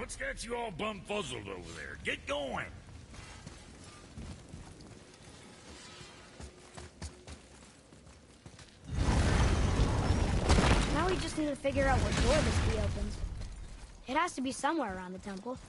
What's got you all bumfuzzled over there? Get going! Now we just need to figure out what door this key opens. It has to be somewhere around the temple.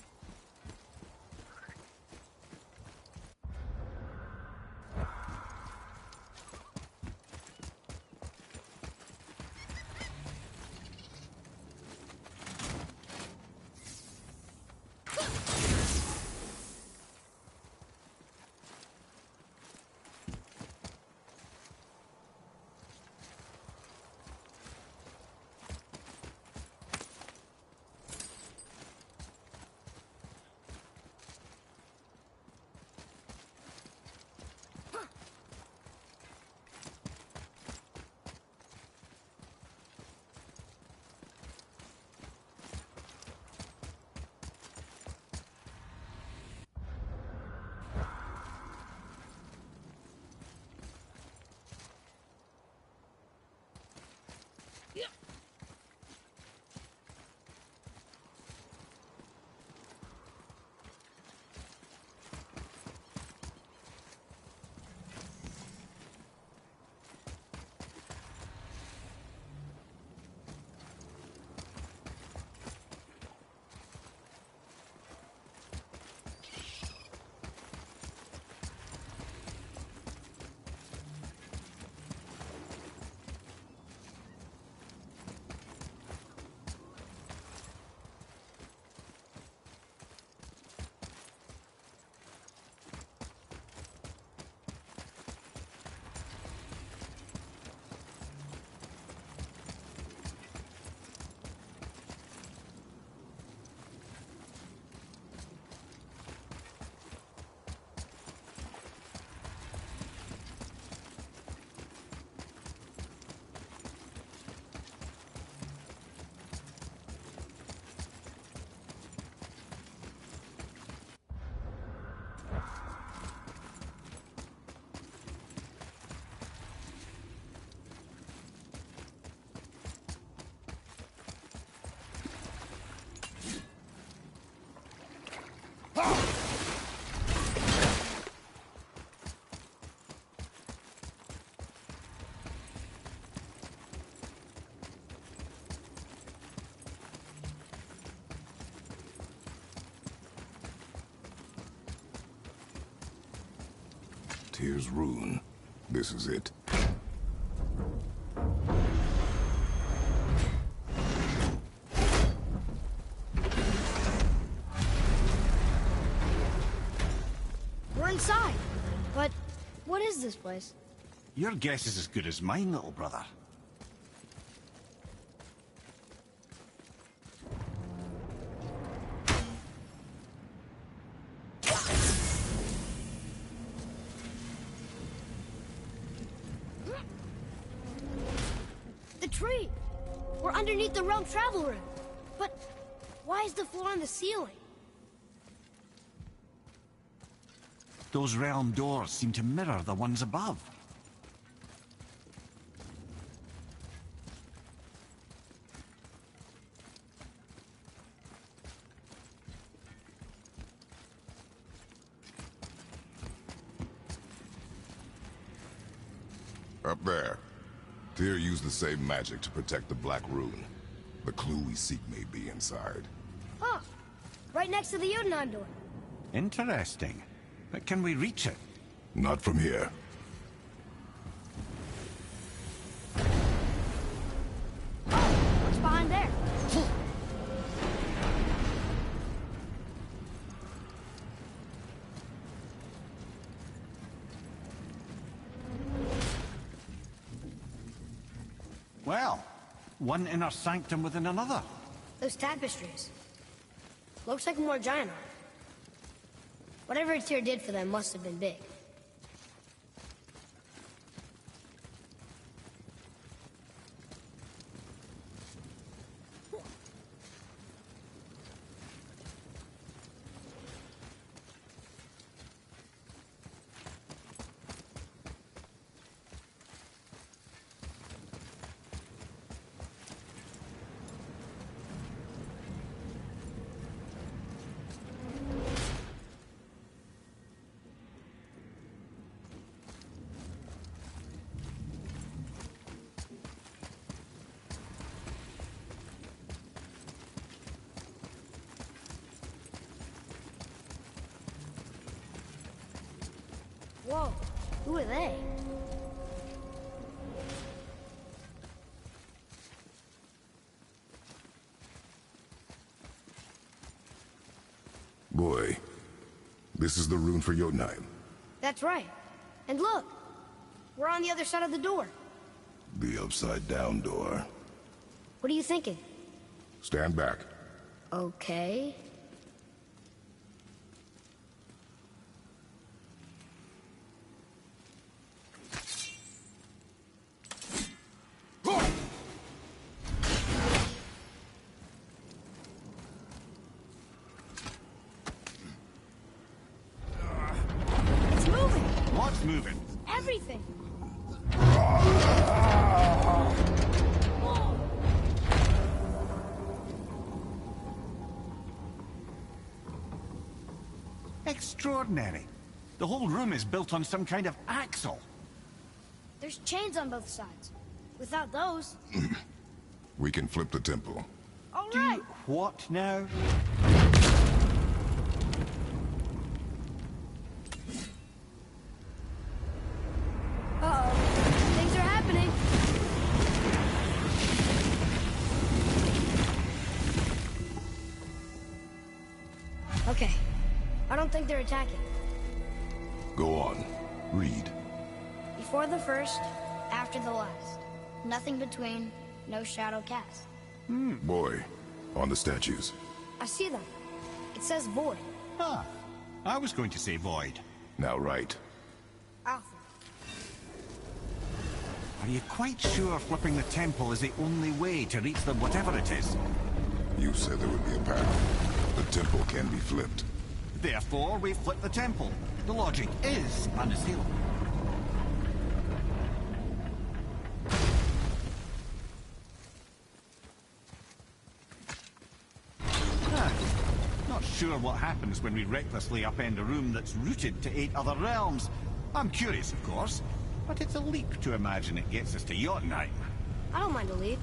Here's Rune. This is it. We're inside. But what is this place? Your guess is as good as mine, little brother. The tree! We're underneath the realm travel room. But why is the floor on the ceiling? Those realm doors seem to mirror the ones above. Up there. Tyr used the same magic to protect the Black Rune. The clue we seek may be inside. Huh. Right next to the Udanon door. Interesting. But can we reach it? Not from here. What's behind there? Well, one inner sanctum within another. Those tapestries. Looks like more giant art. Whatever Tyr did for them must have been big. Whoa, who are they? Boy, this is the rune for Jotunheim. That's right. And look, we're on the other side of the door. The upside-down door. What are you thinking? Stand back. Okay. It's moving! What's moving? Everything! Extraordinary. The whole room is built on some kind of axle. There's chains on both sides. Without those... We can flip the temple. All right! What now? Uh-oh. Things are happening. Okay. I don't think they're attacking. Go on. Read. Before the first, after the last. Nothing between, no shadow cast. Boy, on the statues. I see them. It says void. Ah, I was going to say void. Now right. Alpha. Are you quite sure flipping the temple is the only way to reach the whatever it is? You said there would be a path. The temple can be flipped. Therefore, we flip the temple. The logic is unassailable. Not sure what happens when we recklessly upend a room that's rooted to 8 other realms. I'm curious, of course, but it's a leap to imagine it gets us to Jotunheim. I don't mind a lead.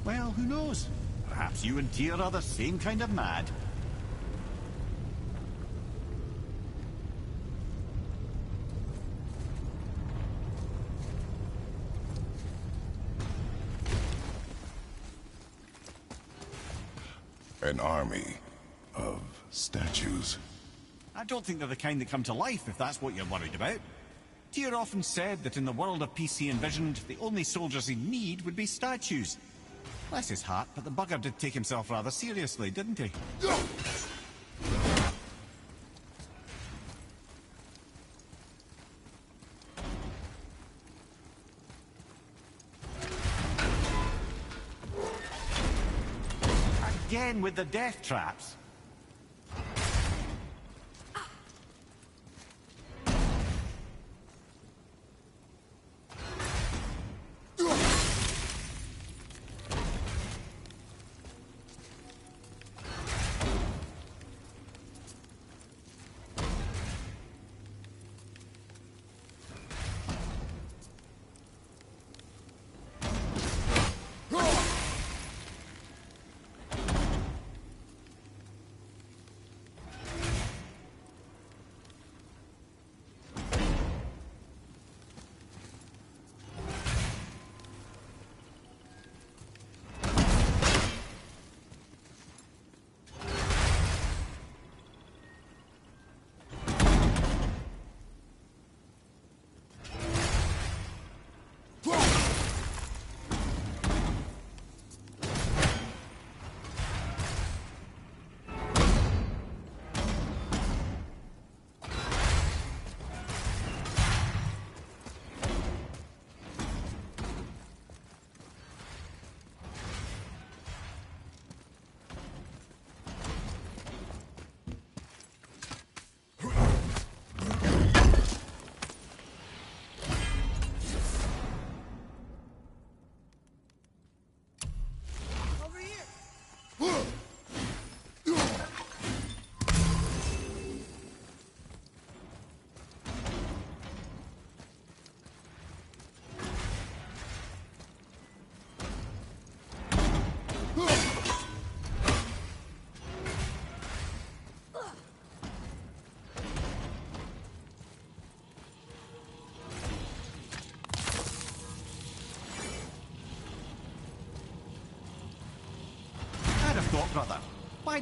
Well, who knows? Perhaps you and Tyr are the same kind of mad. An army of statues. I don't think they're the kind that come to life, if that's what you're worried about. Tyr often said that in the world of peace he envisioned, the only soldiers he'd need would be statues. Bless his heart, but the bugger did take himself rather seriously, didn't he? Again with the death traps.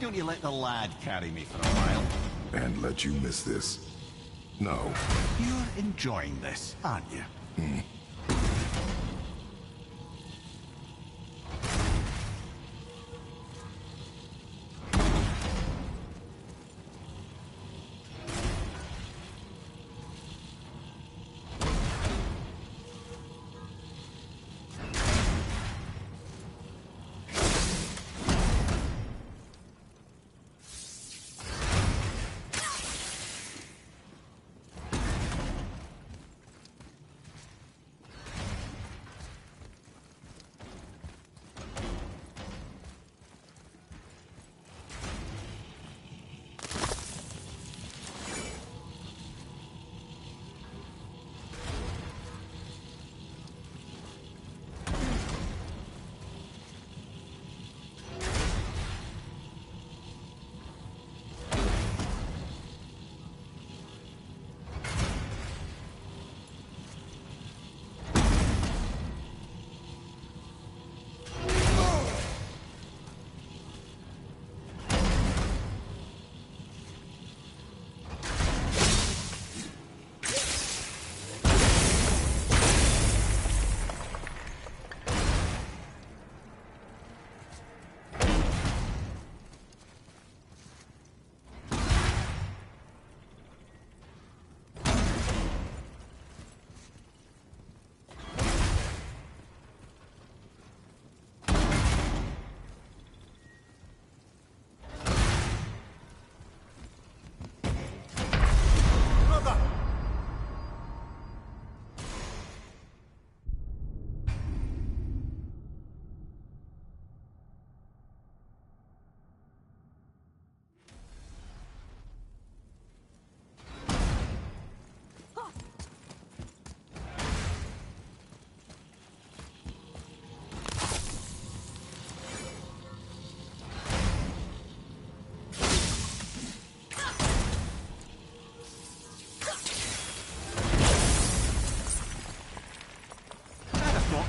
don't you let the lad carry me for a while? And let you miss this? No. You're enjoying this, aren't you?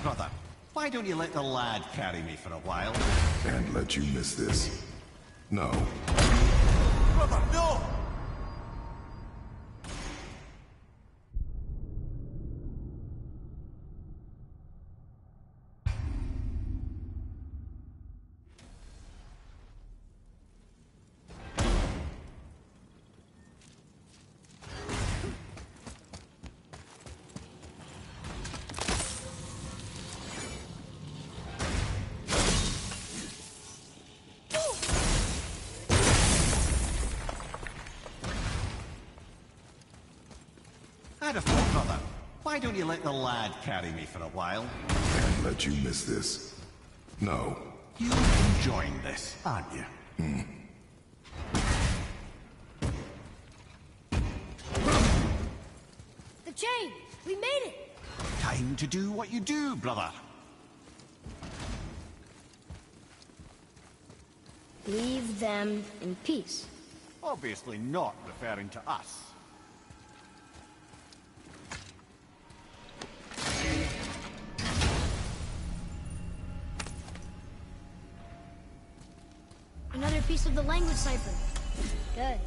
Brother, why don't you let the lad carry me for a while? And let you miss this? No. Brother, no! I'd have thought, brother. Why don't you let the lad carry me for a while? And let you miss this? No. You're enjoying this, aren't you? The chain! We made it! Time to do what you do, brother. Leave them in peace. Obviously not referring to us. Another piece of the language cipher. Good.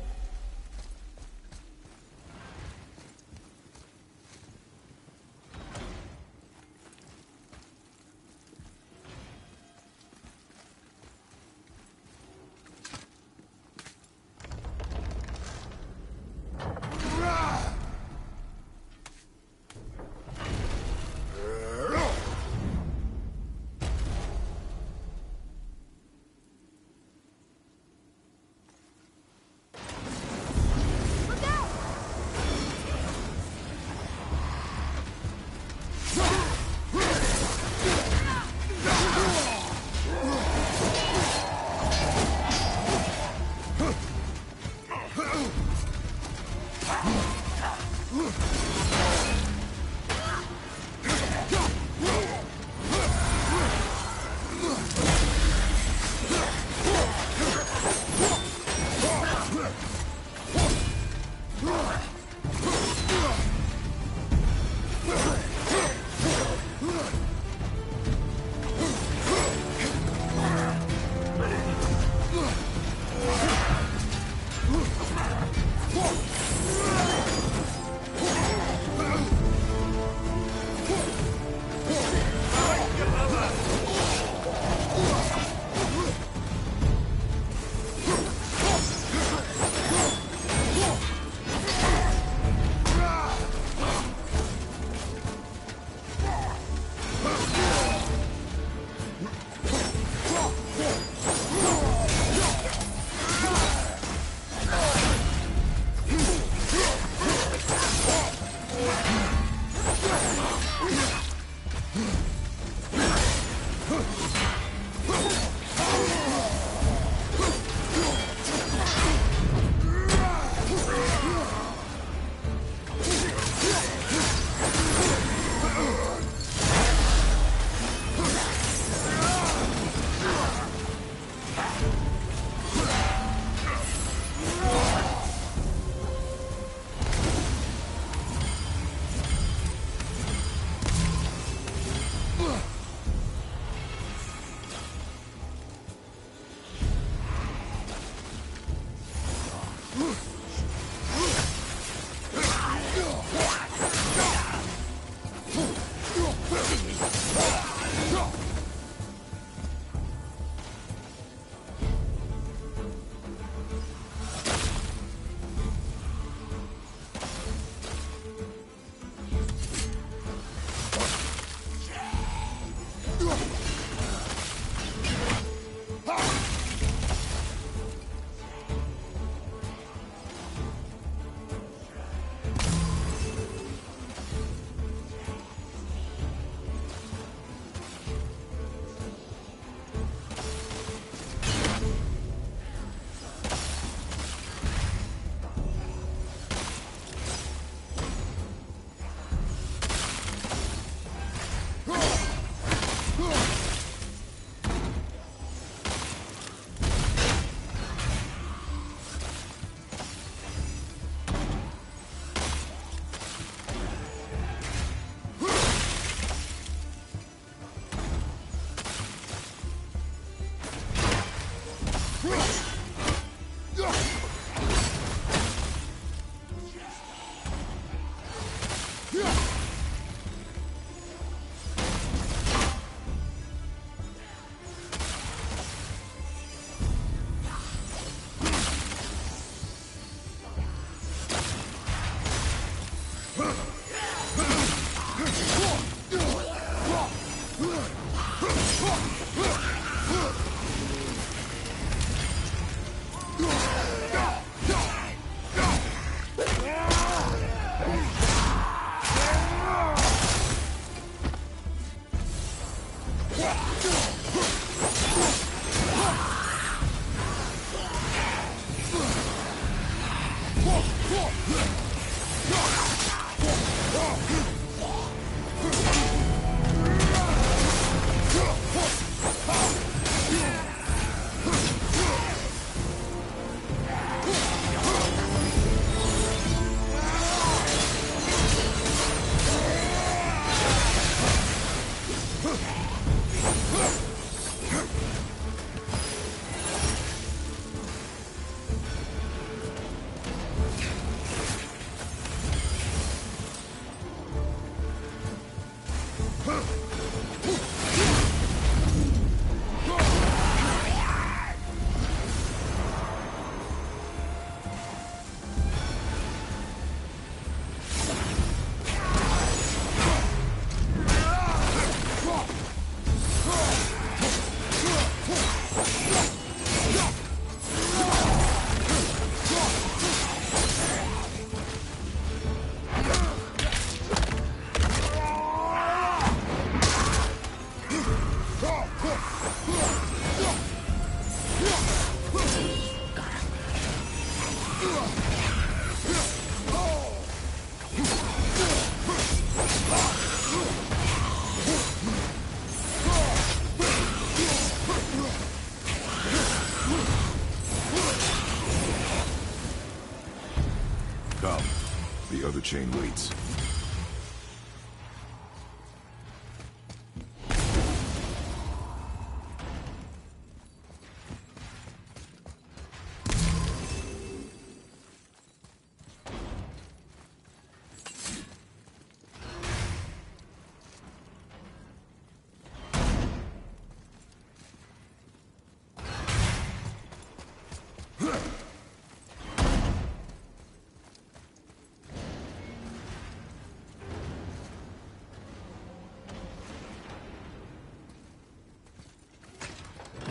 chain leads.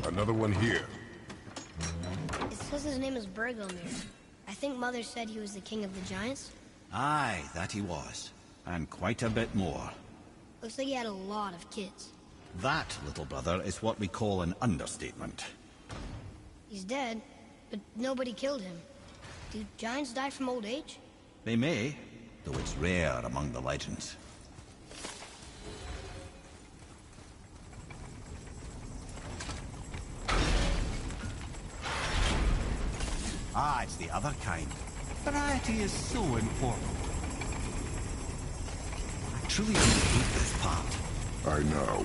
Another one here. It says his name is Bergomir. I think Mother said he was the king of the giants. Aye, that he was. And quite a bit more. Looks like he had a lot of kids. That, little brother, is what we call an understatement. He's dead, but nobody killed him. Do giants die from old age? They may, though it's rare among the legends. Ah, it's the other kind. Variety is so important. I truly hate this part. I know.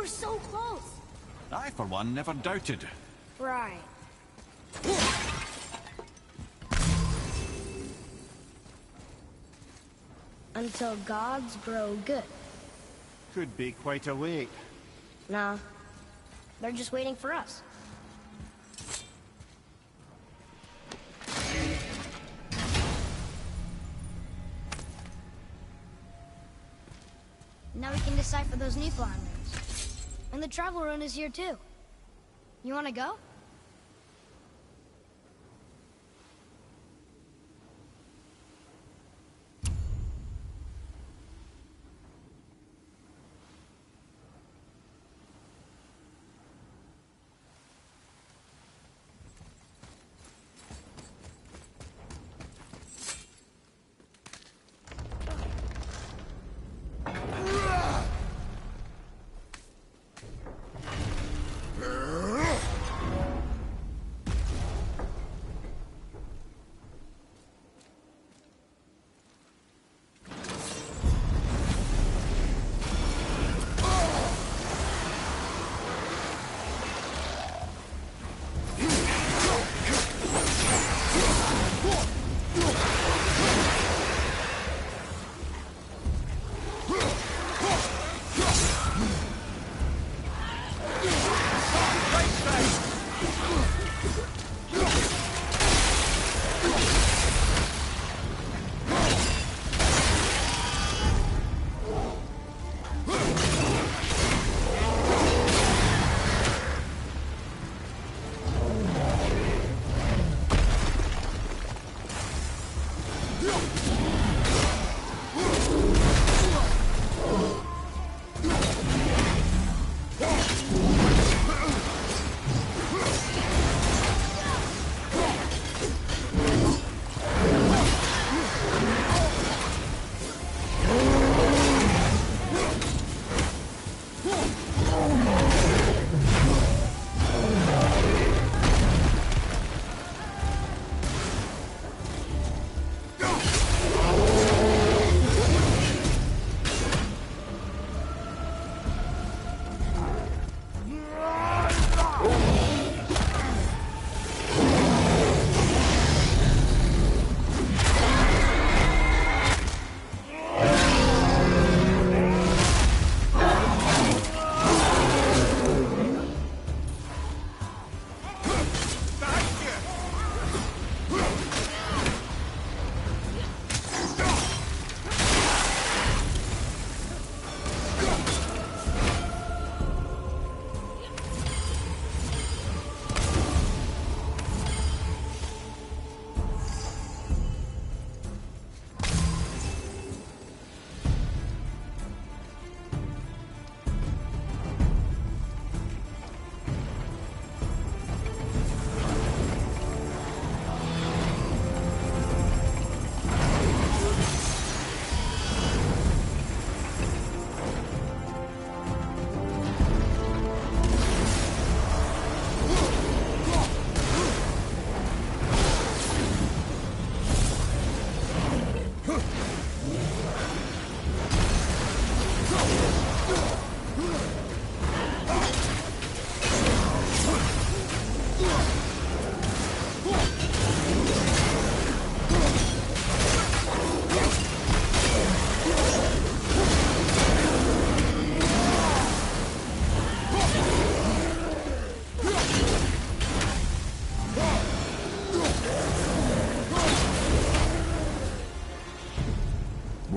So close. I, for one, never doubted. Right. Until gods grow good. Could be quite a wait. Nah. They're just waiting for us. Now we can decipher those Nephilim runes. And the travel rune is here too. You wanna go?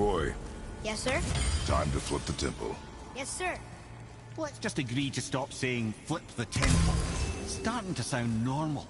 Boy, Yes, sir? time to flip the temple. Yes, sir. Let's just agree to stop saying flip the temple. It's starting to sound normal.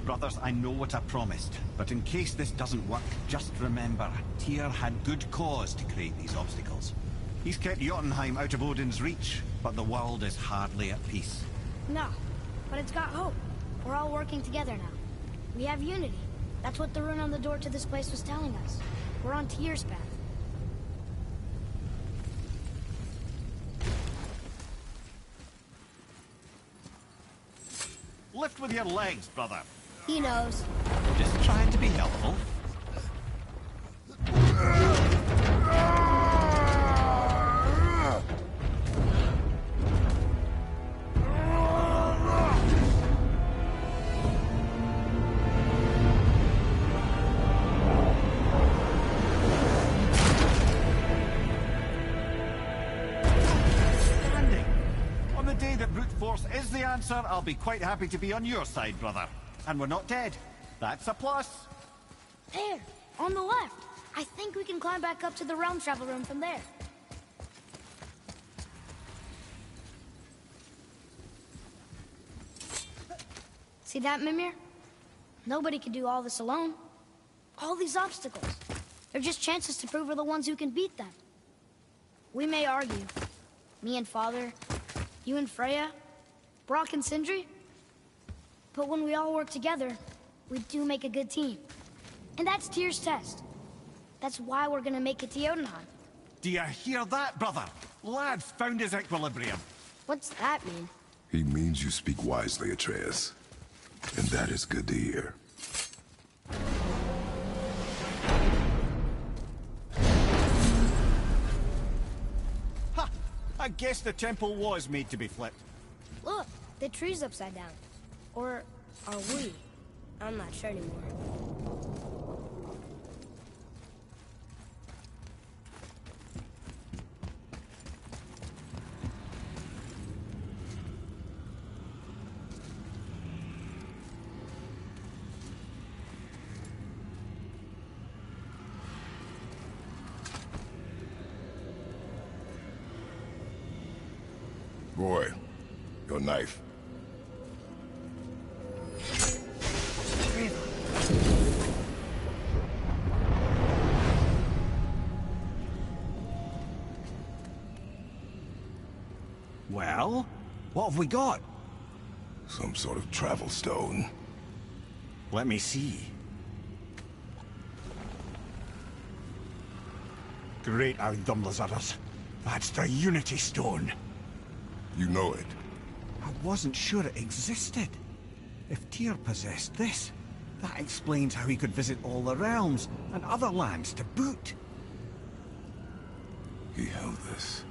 Brothers, I know what I promised, but in case this doesn't work, just remember, Tyr had good cause to create these obstacles. He's kept Jotunheim out of Odin's reach, but the world is hardly at peace. No, but it's got hope. We're all working together now. We have unity. That's what the rune on the door to this place was telling us. We're on Tyr's path. Lift with your legs, brother. He knows. Just trying to be helpful. Standing. On the day that brute force is the answer, I'll be quite happy to be on your side, brother. And we're not dead. That's a plus. There, on the left. I think we can climb back up to the realm travel room from there. See that, Mimir? Nobody can do all this alone. All these obstacles. They're just chances to prove we're the ones who can beat them. We may argue. Me and Father, you and Freya, Brock and Sindri. But when we all work together, we do make a good team. And that's Tyr's test. That's why we're gonna make it to Jotunheim. Do you hear that, brother? Lad found his equilibrium. What's that mean? He means you speak wisely, Atreus. And that is good to hear. Ha! I guess the temple was made to be flipped. Look, the tree's upside down. Or are we? I'm not sure anymore. Boy, Your knife. Well, what have we got? Some sort of travel stone. Let me see. Great Outdumblers. That's the Unity Stone. You know it. I wasn't sure it existed. If Tyr possessed this, that explains how he could visit all the realms and other lands to boot. He held this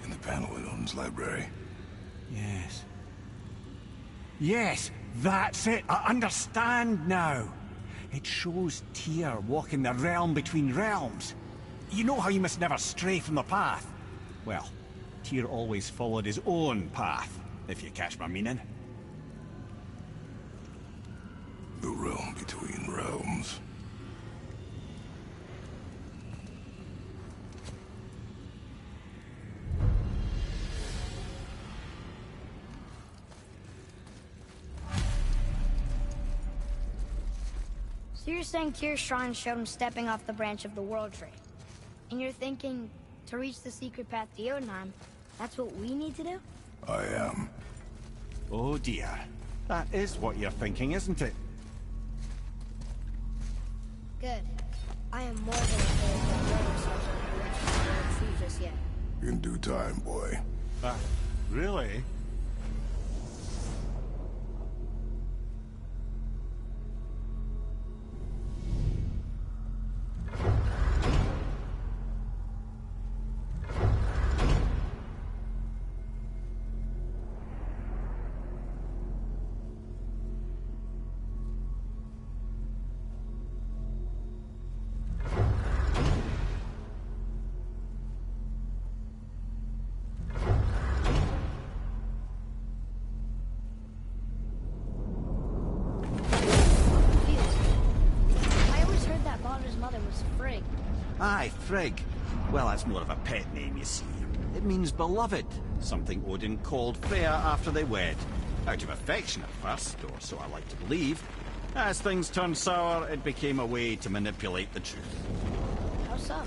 in the panel in Odin's library. Yes. Yes, that's it. I understand now. It shows Tyr walking the realm between realms. You know how you must never stray from the path? Well, Tyr always followed his own path, if you catch my meaning. The realm between realms. So you're saying Tyr's shrine showed him stepping off the branch of the World Tree. And you're thinking, to reach the secret path to Jotunheim, that's what we need to do? I am. Oh dear. That is what you're thinking, isn't it? Good. I am more than afraid to throw ourselves on the branch of the World Tree just yet. In due time, boy. Really? Aye, Frigg. Well, that's more of a pet name, you see. It means beloved, something Odin called Freya after they wed. Out of affection at first, or so I like to believe. As things turned sour, it became a way to manipulate the truth. How so?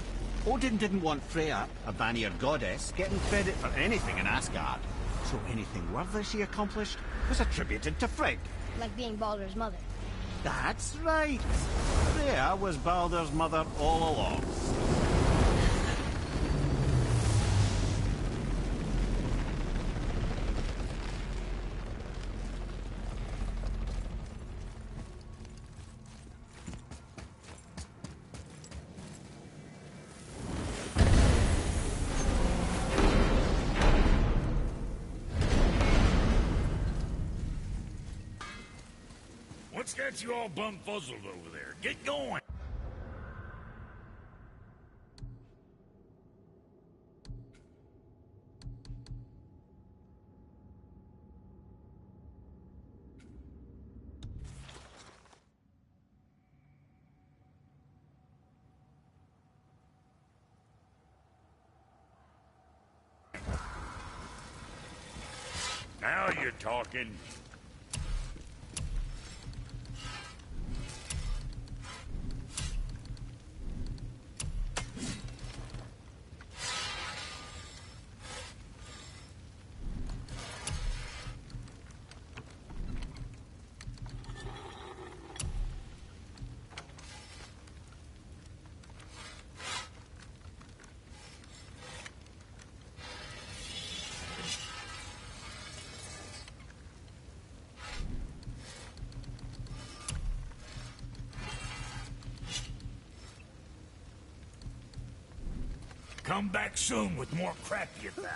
Odin didn't want Freya, a Vanir goddess, getting credit for anything in Asgard. So anything worthy she accomplished was attributed to Frigg. Like being Baldur's mother. That's right. Freya was Baldur's mother all along. What's got you all bumfuzzled over there? Get going! Now you're talking. Come back soon with more crap you found.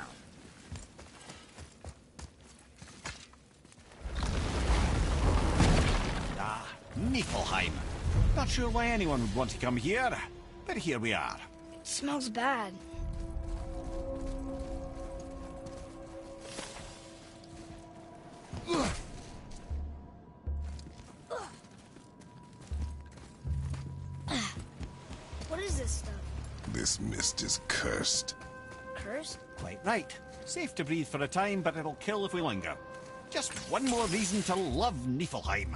Ah, Niflheim. Not sure why anyone would want to come here, but here we are. It smells bad. What is this stuff? This mist is cursed. Cursed? first? Quite right. Safe to breathe for a time, but it'll kill if we linger. Just one more reason to love Niflheim.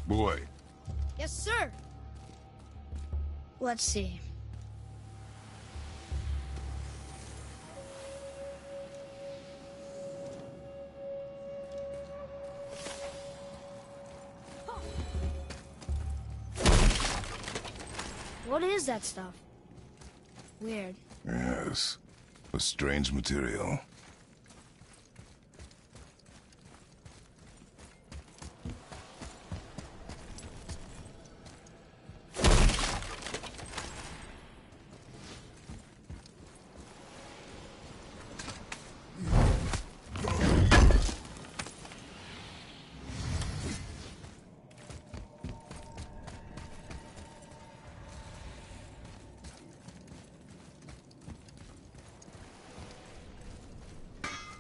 Boy, Yes, sir. Let's see. What is that stuff? Weird. yes. A strange material.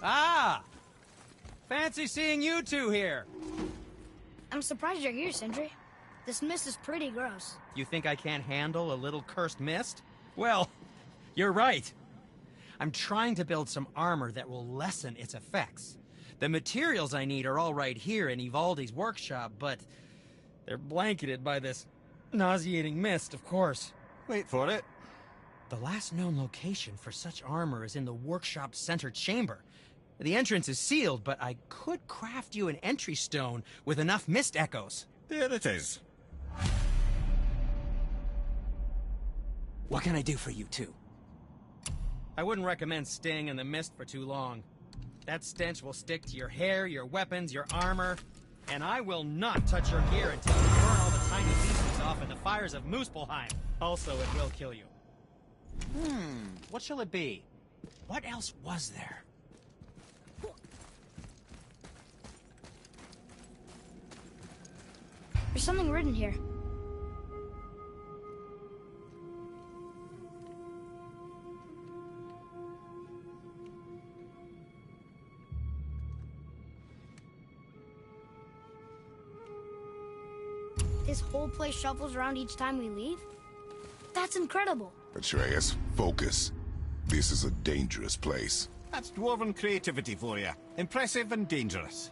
Ah! Fancy seeing you two here. I'm surprised you're here, Sindri. This mist is pretty gross. You think I can't handle a little cursed mist? Well, you're right. I'm trying to build some armor that will lessen its effects. The materials I need are all right here in Ivaldi's workshop, but they're blanketed by this nauseating mist, of course. Wait for it. The last known location for such armor is in the workshop's center chamber. The entrance is sealed, but I could craft you an entry stone with enough mist echoes. There it is. What can I do for you two? I wouldn't recommend staying in the mist for too long. That stench will stick to your hair, your weapons, your armor, and I will not touch your gear until you burn all the tiny pieces off in the fires of Muspelheim. Also, it will kill you. What shall it be? What else was there? There's something written here. This whole place shuffles around each time we leave? That's incredible. Atreus, focus. This is a dangerous place. That's dwarven creativity for you. Impressive and dangerous.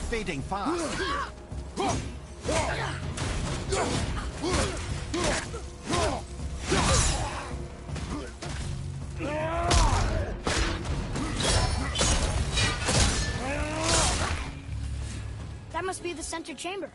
Fading fast. That must be the center chamber.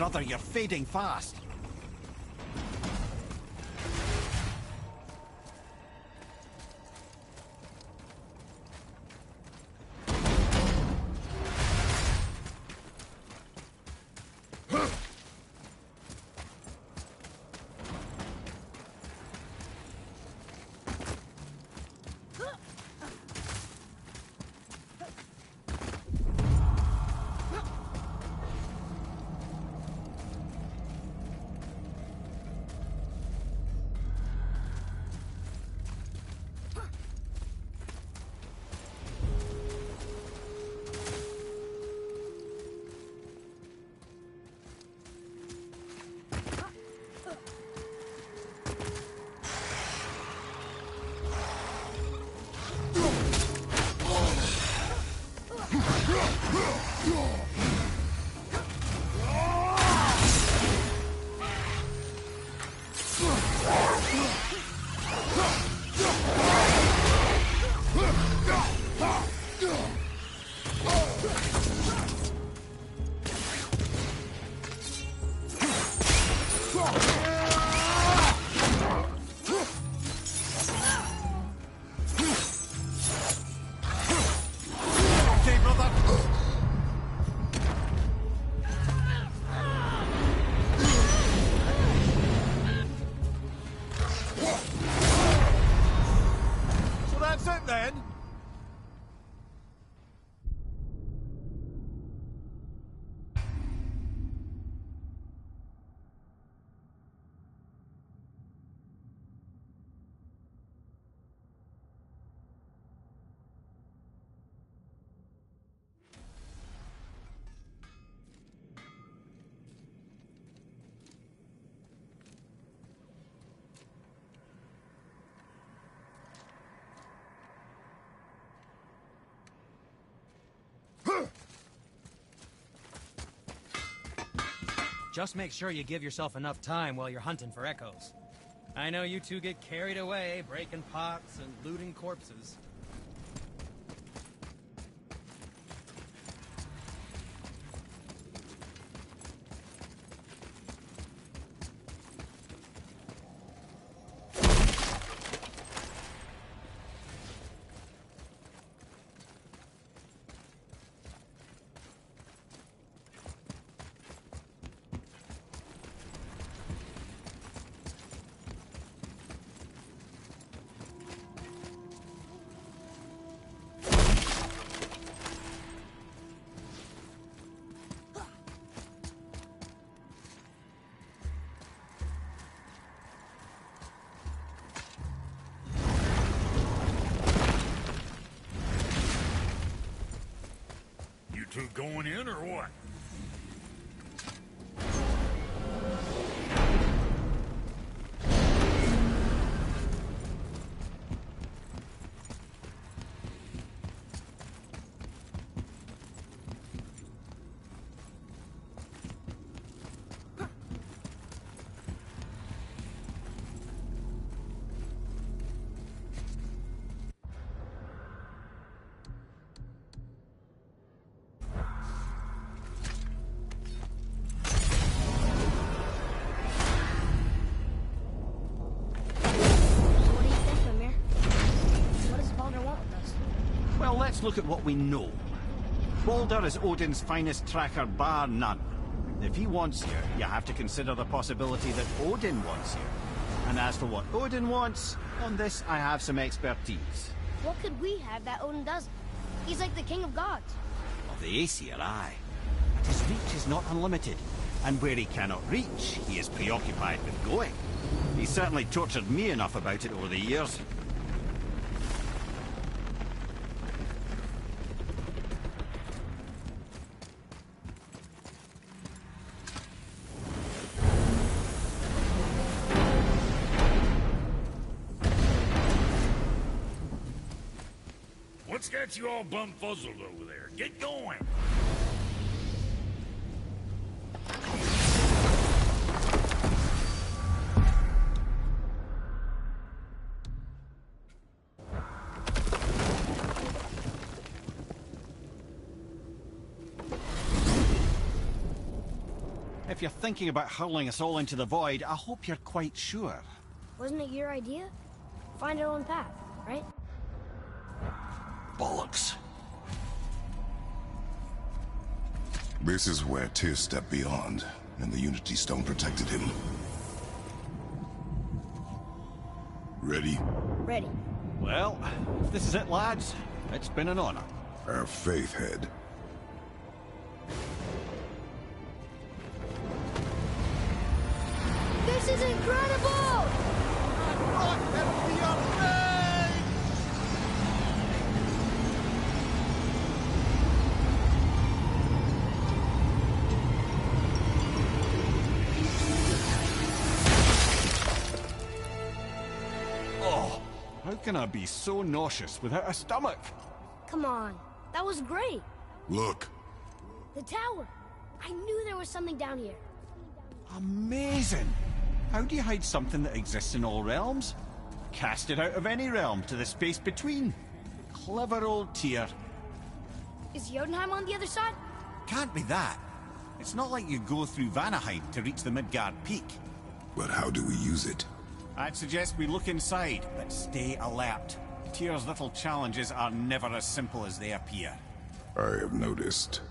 Brother, you're fading fast. Okay, brother. So that's it then? Just make sure you give yourself enough time while you're hunting for echoes. I know you two get carried away, breaking pots and looting corpses. Two going in or what? Let's look at what we know. Baldur is Odin's finest tracker bar none. If he wants you, you have to consider the possibility that Odin wants you. And as for what Odin wants, on this I have some expertise. What could we have that Odin doesn't? He's like the king of gods. Of the Aesir, aye. But his reach is not unlimited. And where he cannot reach, he is preoccupied with going. He's certainly tortured me enough about it over the years. What's got you all bumfuzzled over there? Get going! If you're thinking about hurling us all into the void, I hope you're quite sure. Wasn't it your idea? Find our own path, right? Bollocks. This is where Tyr stepped beyond, and the Unity Stone protected him. Ready? Ready. Well, if this is it, lads, it's been an honor. Our faith head. This is incredible! Oh, how can I be so nauseous without a stomach? Come on, that was great. Look. The tower. I knew there was something down here. Amazing! How do you hide something that exists in all realms? Cast it out of any realm to the space between. Clever old Tyr. Is Jotunheim on the other side? Can't be that. It's not like you go through Vanaheim to reach the Midgard Peak. But how do we use it? I'd suggest we look inside, but stay alert. Tyr's little challenges are never as simple as they appear. I have noticed.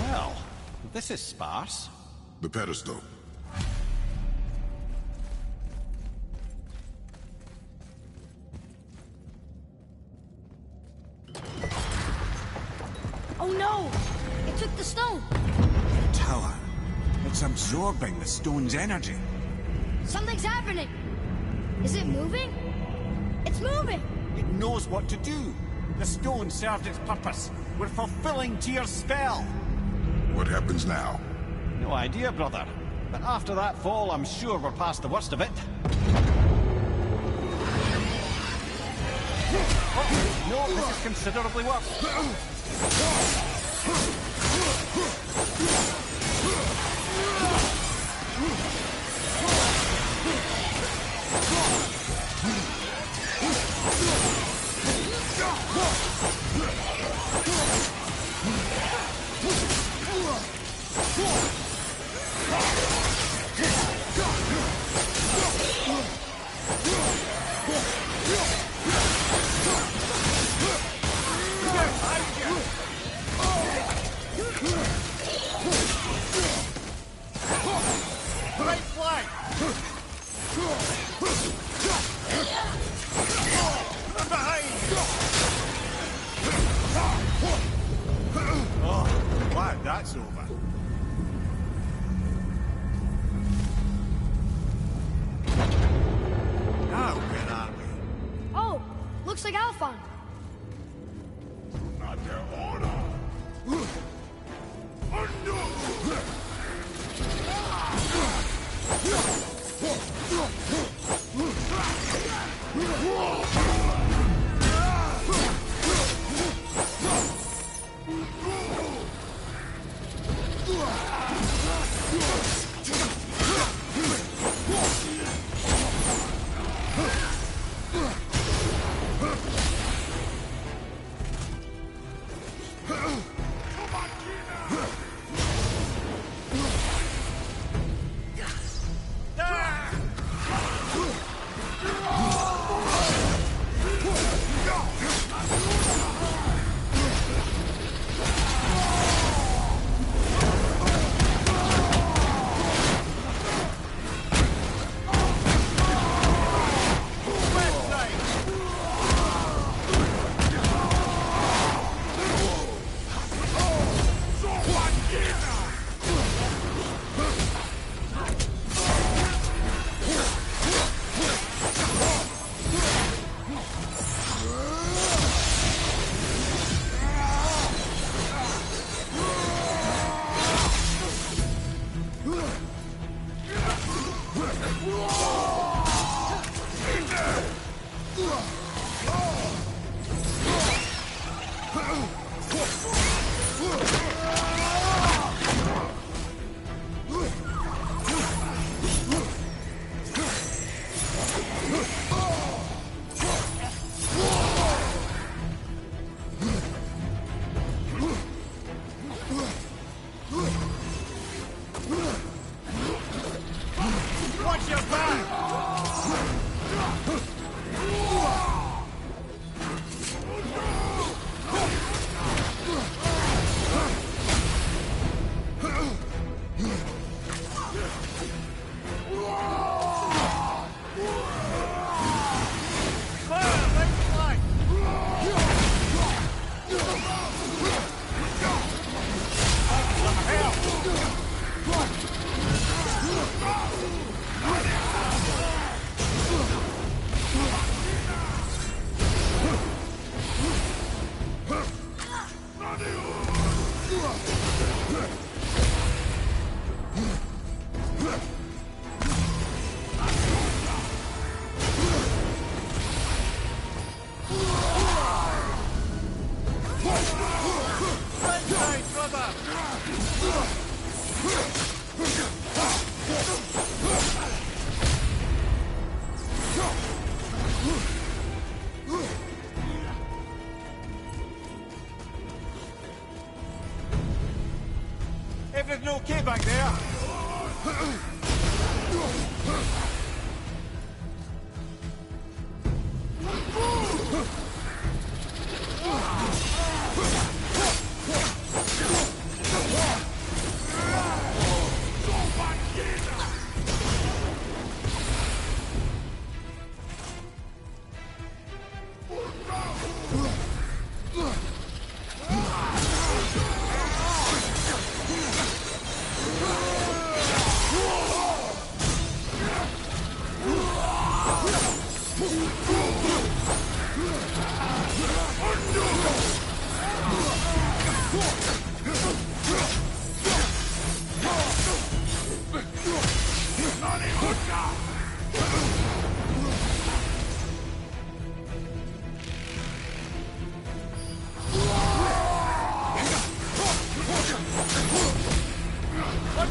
Well, this is sparse. The pedestal. Oh no! It took the stone! The tower. It's absorbing the stone's energy. Something's happening! Is it moving? It's moving! It knows what to do. The stone served its purpose. We're fulfilling Tyr's spell. What happens now? No idea, brother. But after that fall, I'm sure we're past the worst of it. Oh, no, this is considerably worse. That's over. Now, where are we? Oh, looks like Alphon. Under order. Watch your back! On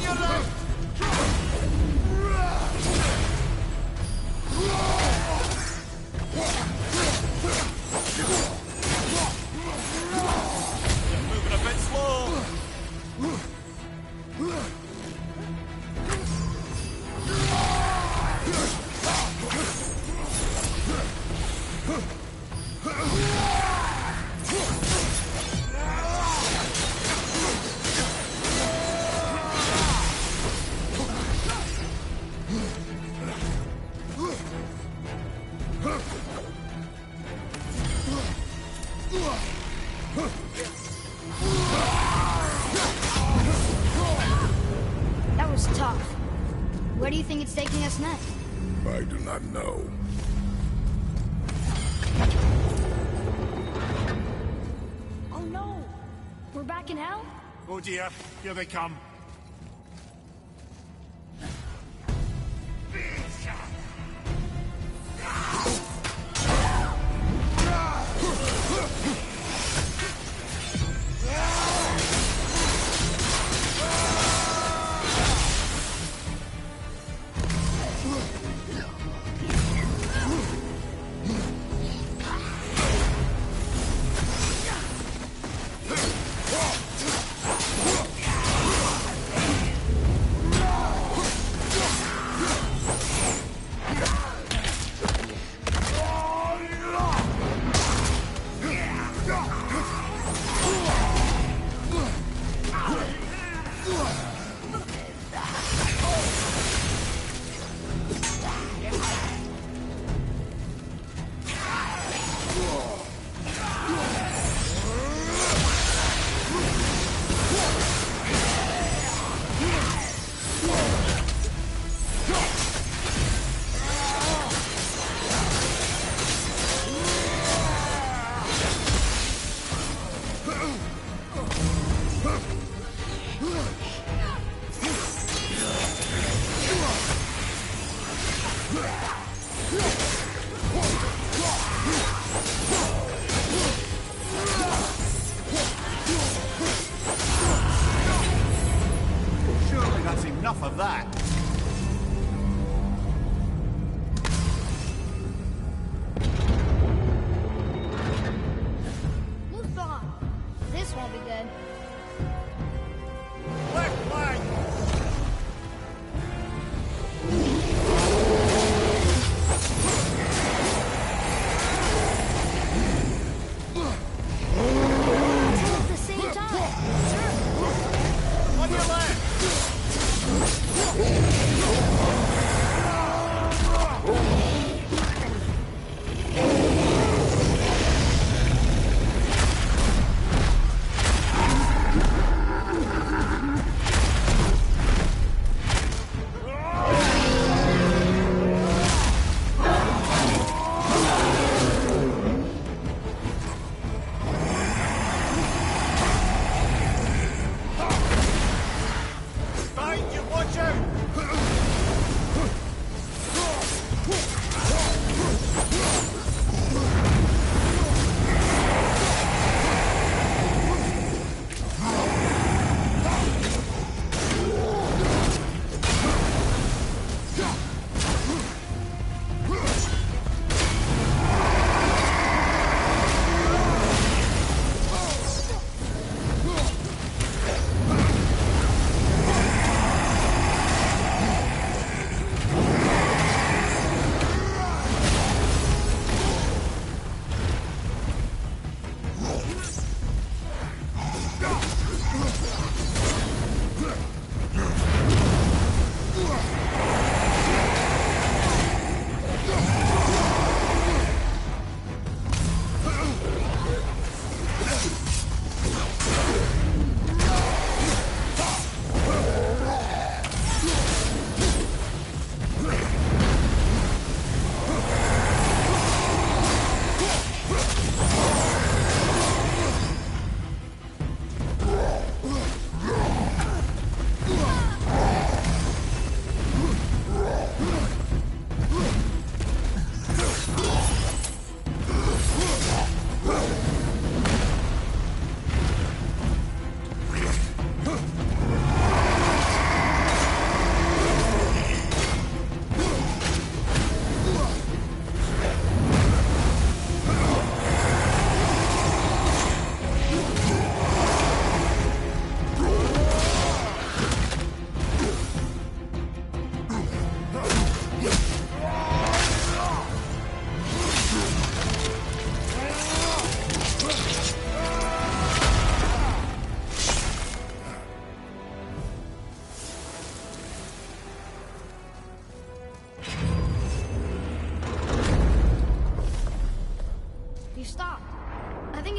your left! You're moving a bit slow. That was tough. Where do you think it's taking us next? I do not know. Oh no! We're back in hell? Oh dear, here they come.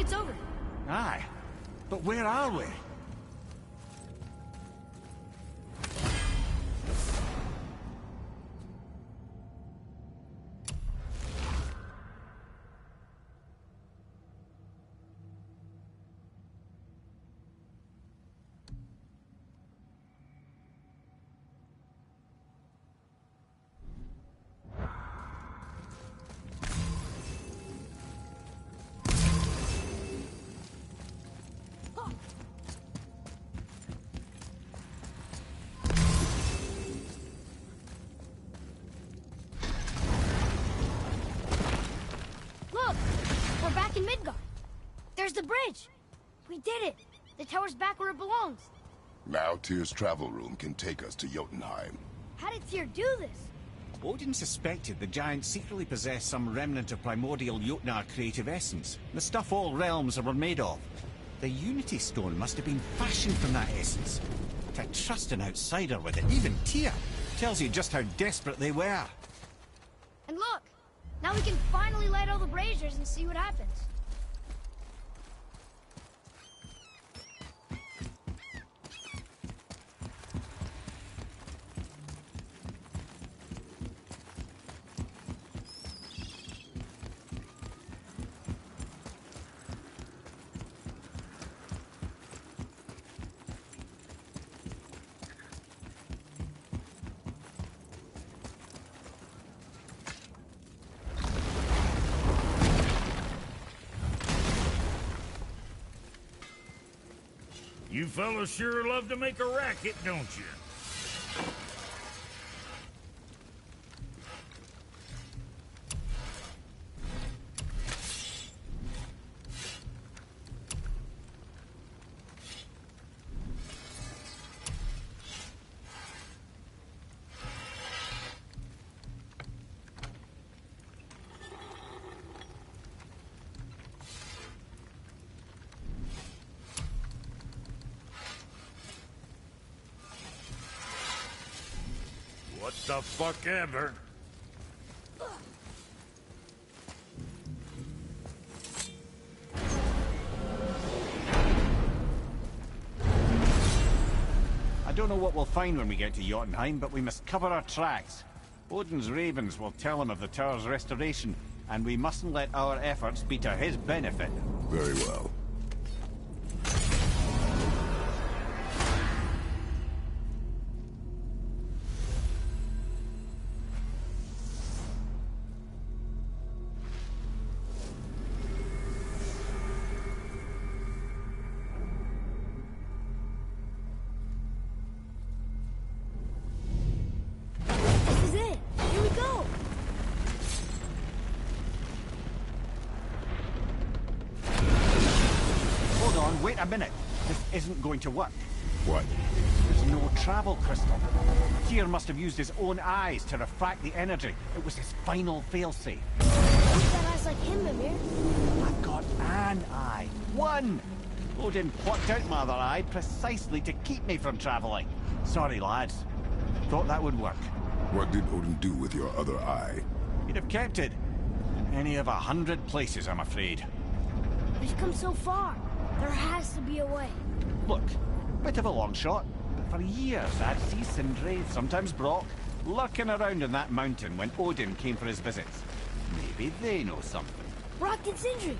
it's over. Aye. But where are we? We're back in Midgard. There's the bridge. We did it. The tower's back where it belongs. Now Tyr's travel room can take us to Jotunheim. How did Tyr do this? Odin suspected the giants secretly possessed some remnant of primordial Jotnar creative essence, the stuff all realms were made of. The Unity Stone must have been fashioned from that essence. To trust an outsider with it, even Tyr, tells you just how desperate they were. And look, now we can finally light all the braziers and see what happens. You fellas sure love to make a racket, don't you? What the fuck ever? I don't know what we'll find when we get to Jotunheim, but we must cover our tracks. Odin's ravens will tell him of the tower's restoration, and we mustn't let our efforts be to his benefit. Very well. This is it. Here we go. Hold on, wait a minute. This isn't going to work. What? There's no travel crystal. Tyr must have used his own eyes to refract the energy. It was his final failsafe. Who's got eyes like him, Mimir? I've got an eye. One! Odin plucked out my other eye precisely to keep me from traveling. Sorry, lads. Thought that would work. What did Odin do with your other eye? He'd have kept it. In any of 100 places, I'm afraid. We've come so far. There has to be a way. Look, bit of a long shot, but for years I'd see Sindri, sometimes Brock, lurking around in that mountain when Odin came for his visits. Maybe they know something. Brock and Sindri.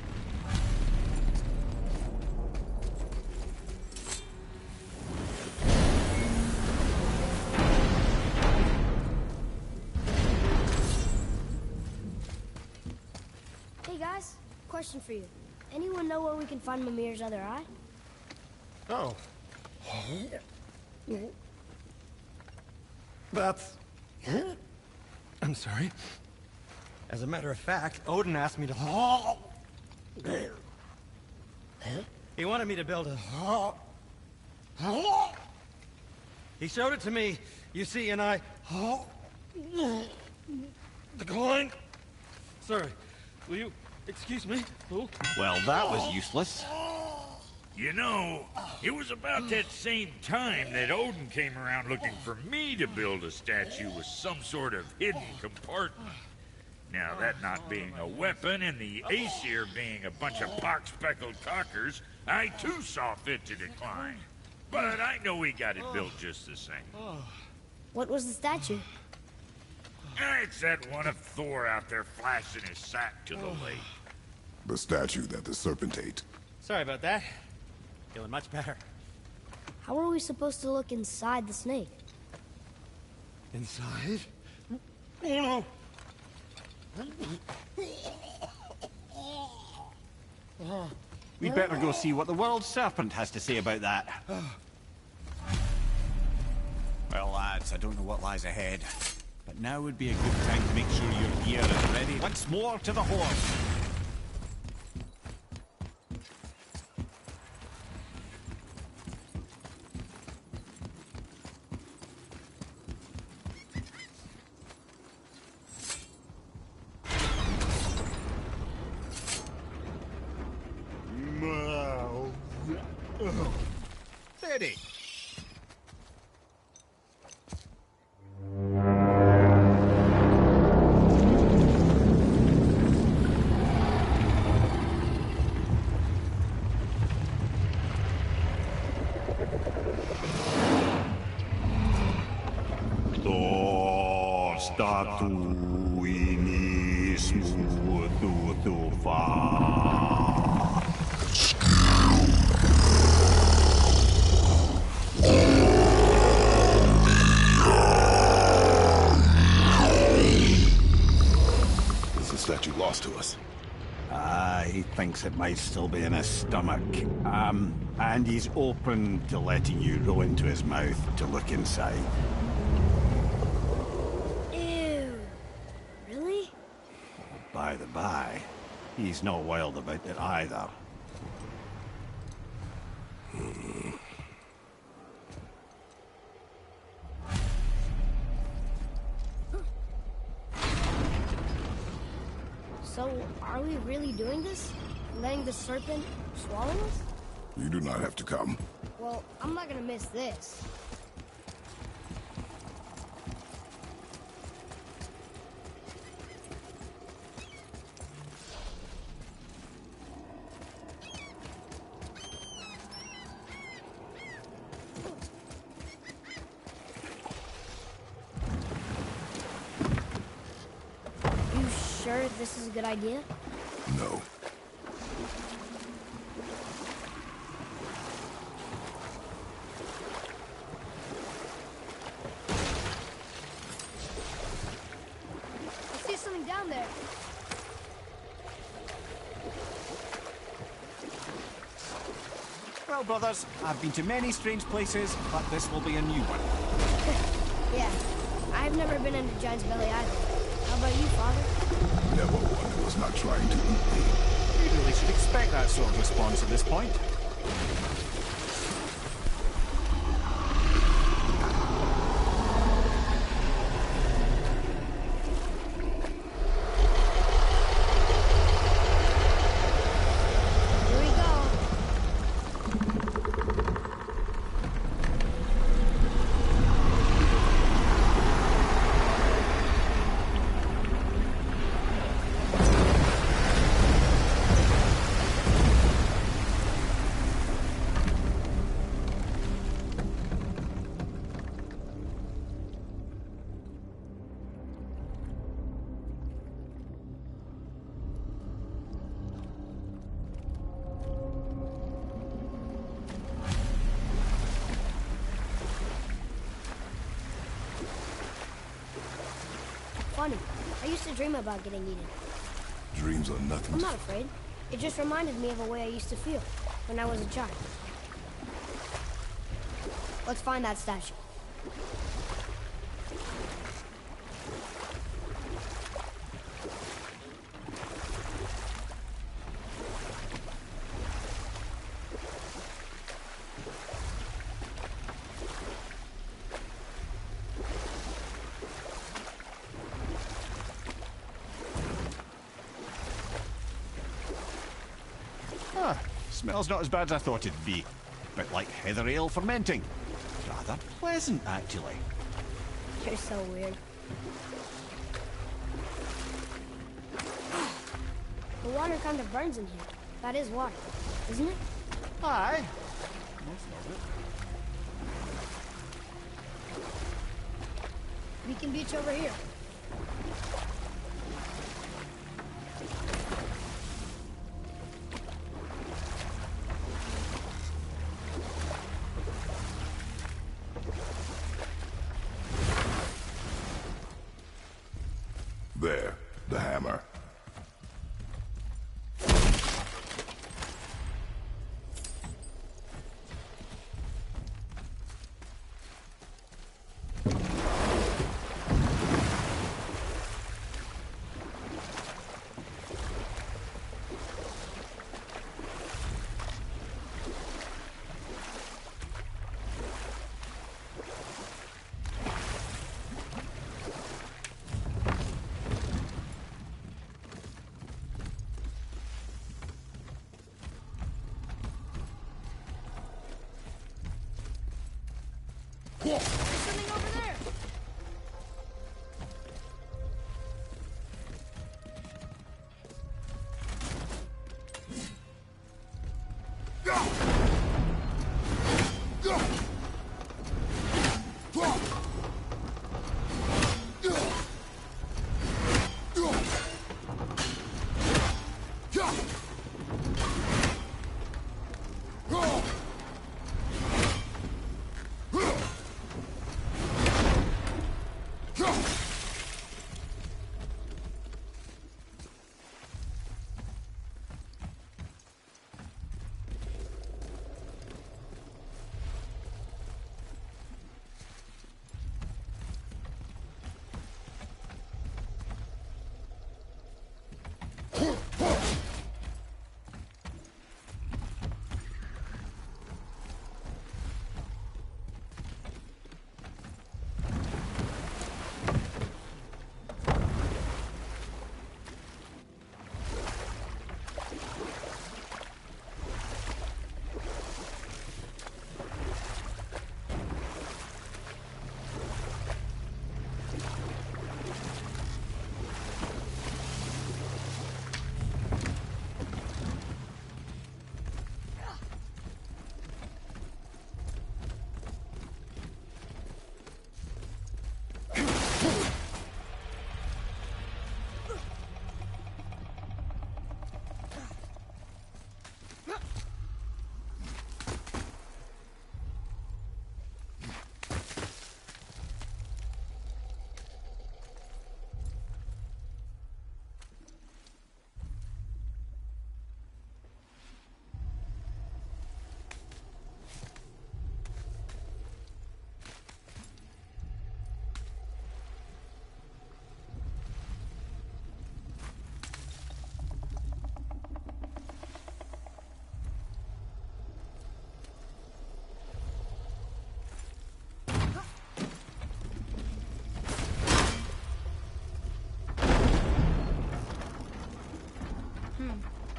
Hey guys, question for you. Anyone know where we can find Mimir's other eye? Oh. That's... I'm sorry. As a matter of fact, Odin asked me to... He wanted me to build a... He showed it to me, you see, and I... Decline. Sorry. Will you excuse me? Oh. Well, that was useless. You know, it was about that same time that Odin came around looking for me to build a statue with some sort of hidden compartment. Now, that not being a weapon and the Aesir being a bunch of pock-speckled cockers, I too saw fit to decline. But I know we got it built just the same. What was the statue? It's that one of Thor out there flashing his sack to the lake. The statue that the serpent ate. Sorry about that. Feeling much better. How are we supposed to look inside the snake? Inside? Oh no! We'd better go see what the world serpent has to say about that. Well, lads, I don't know what lies ahead, but now would be a good time to make sure your gear is ready. Once more to the horse. Steady! To us. He thinks it might still be in his stomach. And he's open to letting you roll into his mouth to look inside. Ew. Really? By the by, he's not wild about it either. So, are we really doing this? Letting the serpent swallow us? You do not have to come. Well, I'm not gonna miss this. Sure this is a good idea? No. I see something down there. Well, brothers, I've been to many strange places, but this will be a new one. Yeah, I've never been into Giant's Belly either. How about you, Father? Never one who was not trying to eat me. You really should expect that sort of response at this point. Here we go. Funny. I used to dream about getting eaten. Dreams are nothing. I'm not afraid. It just reminded me of a way I used to feel when I was a child. Let's find that statue. Smells not as bad as I thought it'd be. Bit like heather ale fermenting. Rather pleasant, actually. You're so weird. water kind of burns in here. That is water, isn't it? Aye. Most of it. Beacon Beach over here. There, the hammer. There's something over there.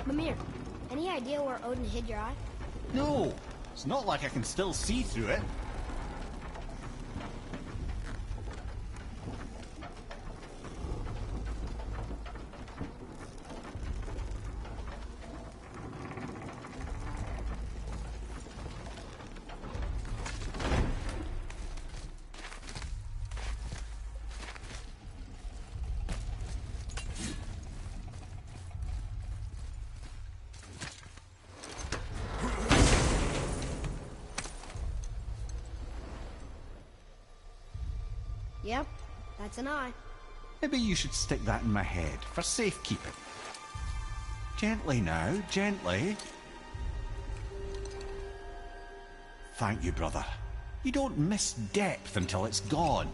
Mimir, any idea where Odin hid your eye? No, it's not like I can still see through it. Yep, that's an eye. Maybe you should stick that in my head for safekeeping. Gently now, gently. Thank you, brother. You don't miss depth until it's gone.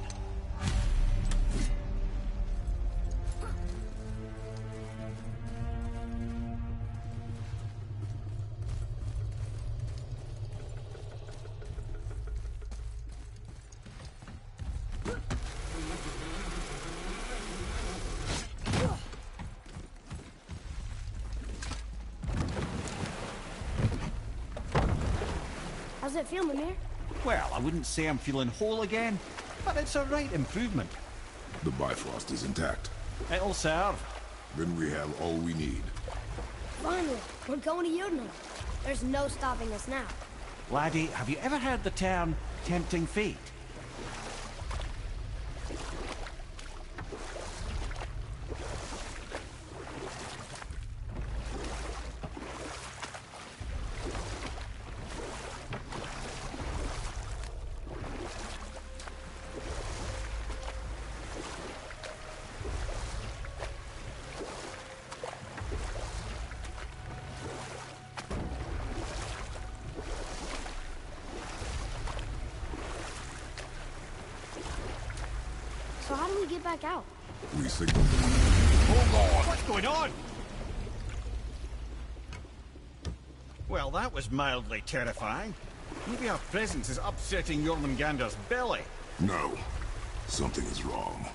How's it feel, Mimir? Well, I wouldn't say I'm feeling whole again, but it's a right improvement. The Bifrost is intact. It'll serve. Then we have all we need. Finally, we're going to Yudno. There's no stopping us now. Laddie, have you ever heard the term tempting fate? So how do we get back out? We signal. Hold on! What's going on? Well, that was mildly terrifying. Maybe our presence is upsetting Jormungandr's belly. No. Something is wrong.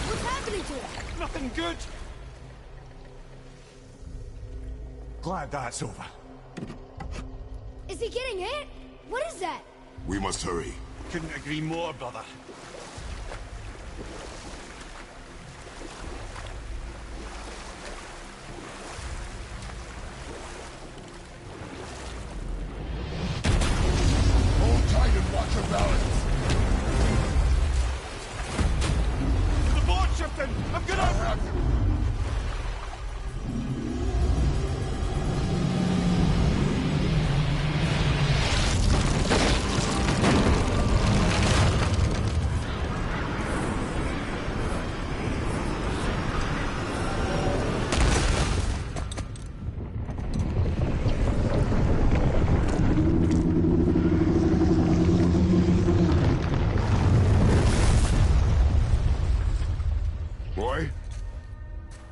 What's happening to it? Nothing good! Glad that's over. Is he getting hit? What is that? We must hurry. Couldn't agree more, brother. Hold tight and watch your balance. The board shifting! I'm gonna...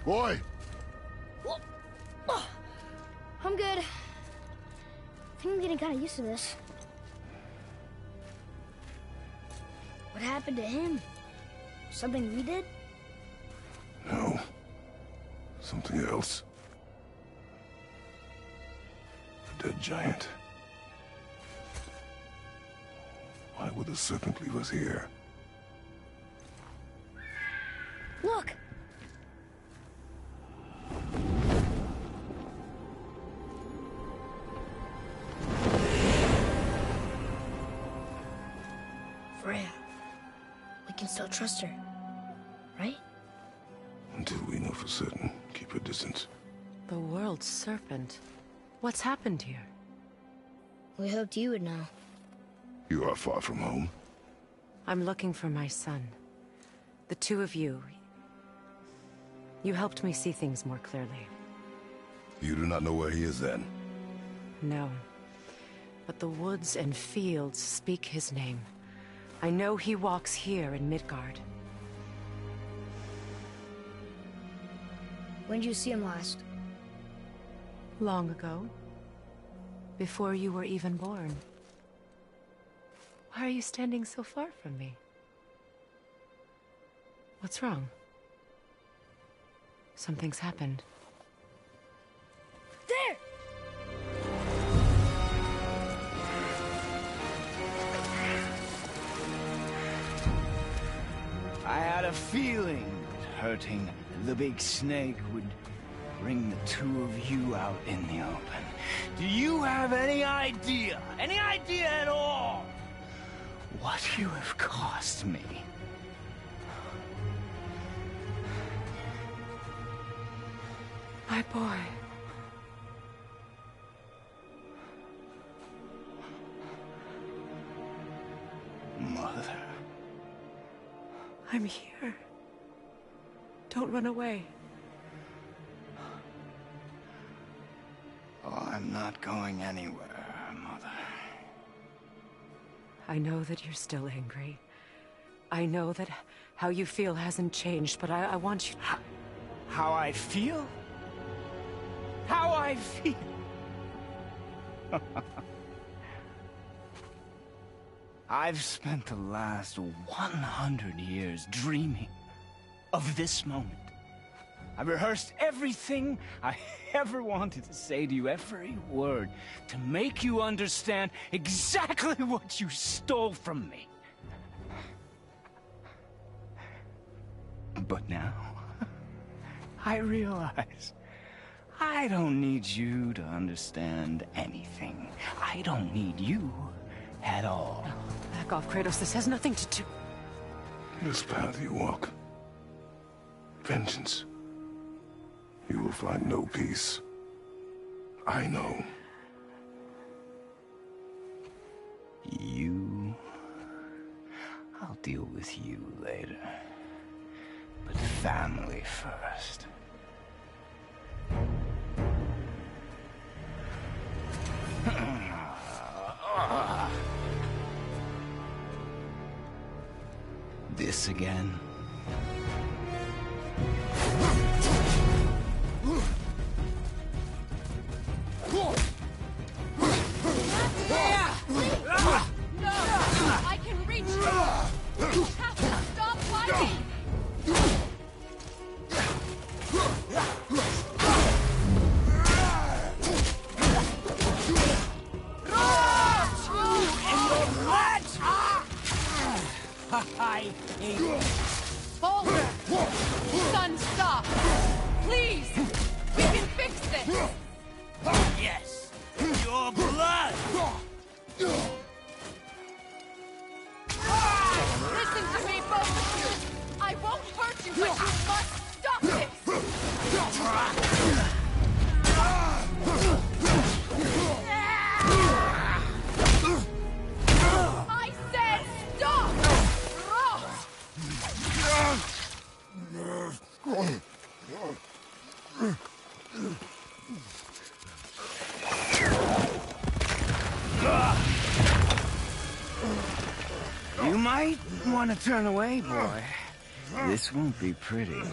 Boy! I'm good. I think I'm getting kind of used to this. What happened to him? Something we did? No. Something else. A dead giant. Why would the serpent leave us here? Look! Freya. We can still trust her, right? Until we know for certain, keep her distance. The world's serpent. What's happened here? We hoped you would know. You are far from home. I'm looking for my son. The two of you. You helped me see things more clearly. You do not know where he is then? No. But the woods and fields speak his name. I know he walks here in Midgard. When did you see him last? Long ago. Before you were even born. Why are you standing so far from me? What's wrong? Something's happened. There! I had a feeling that hurting the big snake would bring the two of you out in the open. Do you have any idea at all, what you have cost me? My boy. Mother. I'm here. Don't run away. Oh, I'm not going anywhere, Mother. I know that you're still angry. I know that how you feel hasn't changed, but I want you... How I feel? How I feel? I've spent the last 100 years dreaming of this moment. I've rehearsed everything I ever wanted to say to you, every word, to make you understand exactly what you stole from me. But now, I realize I don't need you to understand anything. I don't need you at all. Back off, Kratos. This has nothing to do... This path you walk, vengeance, you will find no peace. I know. You... I'll deal with you later. But family first. This again? No! I can reach you! You have to stop fighting! I hate you. Boulder! Son, stop! Please! We can fix this! Yes! Your blood! Listen to me, both of you! I won't hurt you, but you must stop this! I said stop! You might want to turn away, boy. This won't be pretty.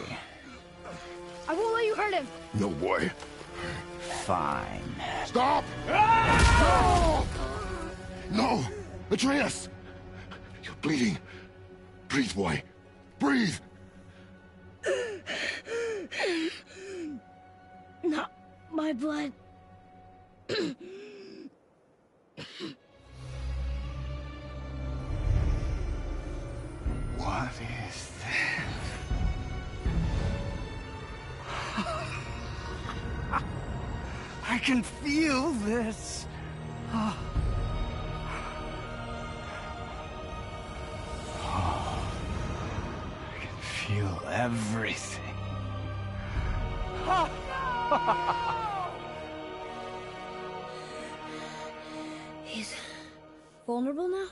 I won't let you hurt him. No, boy. Fine. Stop! No! No! Atreus! You're bleeding. Breathe, boy. Breathe! Not my blood. What is this? I can feel this. I can feel everything. He's vulnerable now?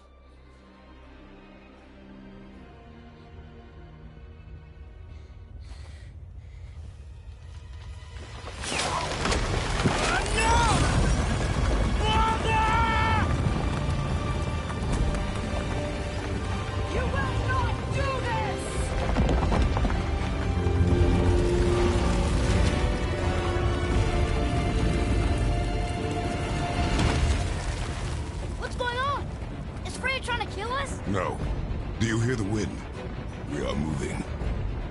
You will not do this! What's going on? Is Freya trying to kill us? No. Do you hear the wind? We are moving.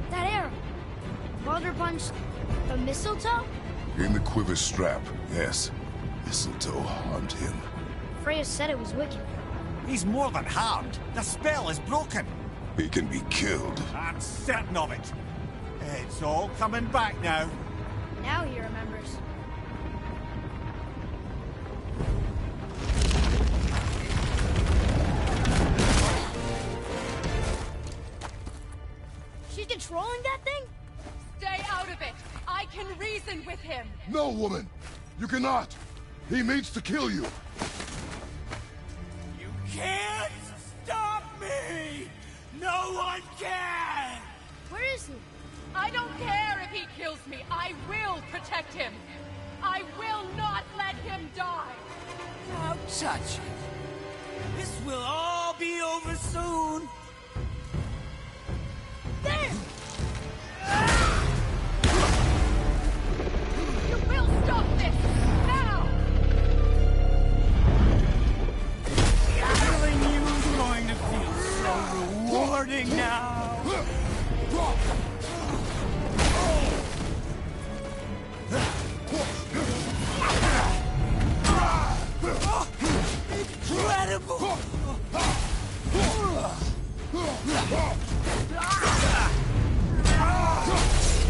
That arrow. Baldur punched the mistletoe? In the quiver strap, yes. Mistletoe harmed him. Freya said it was wicked. He's more than harmed. The spell is broken. He can be killed. I'm certain of it. It's all coming back now. Now he remembers. She's controlling that thing? Stay out of it! I can reason with him! No, woman! You cannot! He means to kill you! You can't stop me! No one can! Where is he? I don't care if he kills me! I will protect him! I will not let him die! Don't touch it. This will all be over soon. There! You will stop this! Now! Killing you is going to feel so rewarding now. incredible!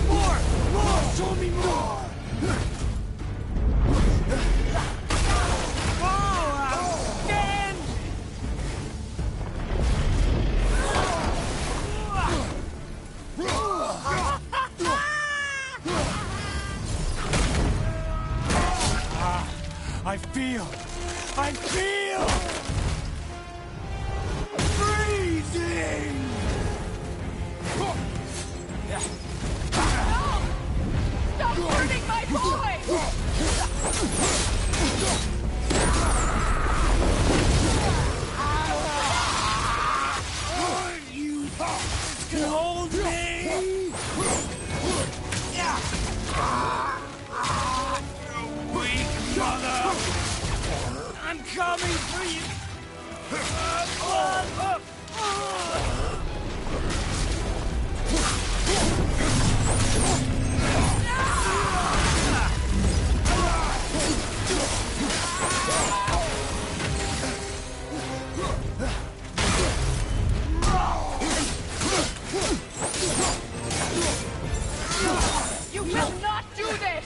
More! Show me more! I feel freezing! Stop hurting my boy! You can hold me! You weak mother! I'm coming for you! You will not do this!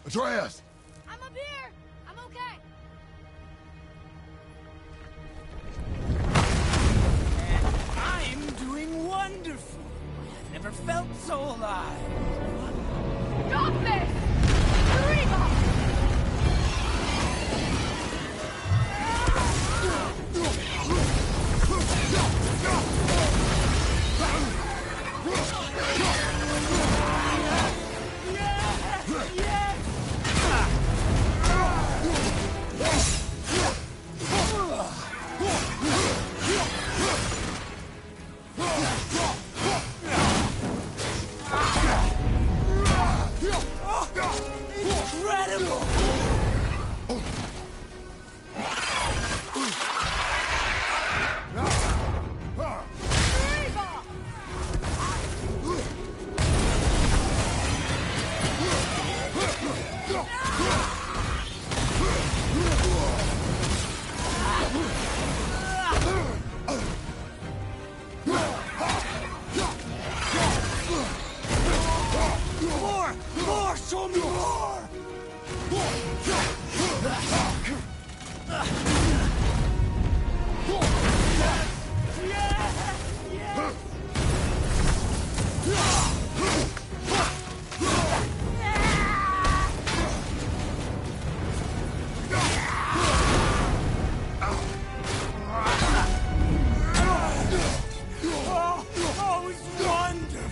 Atreus! I'm up here! I'm okay! I'm doing wonderful! I've never felt so alive! Stop this! Reba! More! Show me more! Oh, it's wonderful!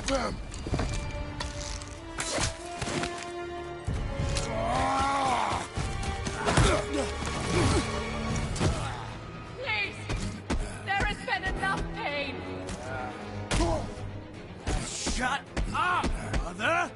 Stop him! Please! There has been enough pain! Shut up, mother!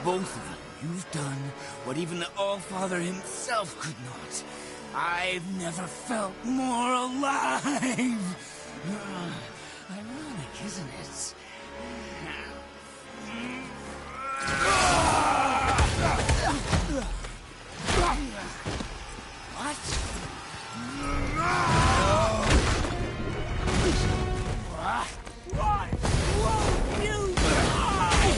Both of you, you've done what even the All-Father himself could not. I've never felt more alive! Ironic, isn't it? What? Why won't you die?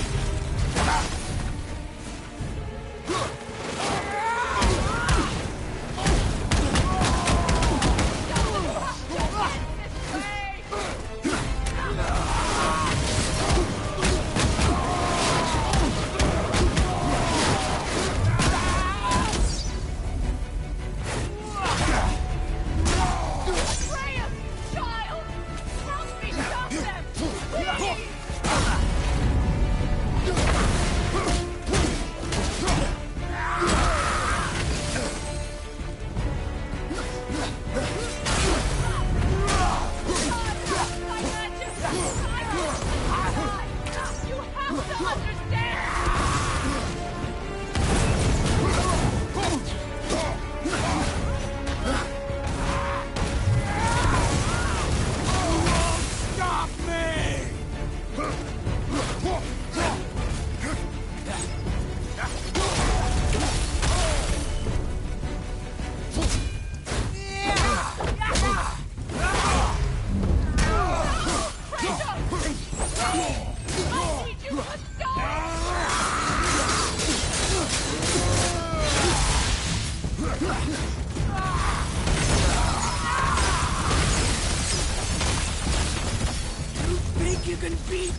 You can beat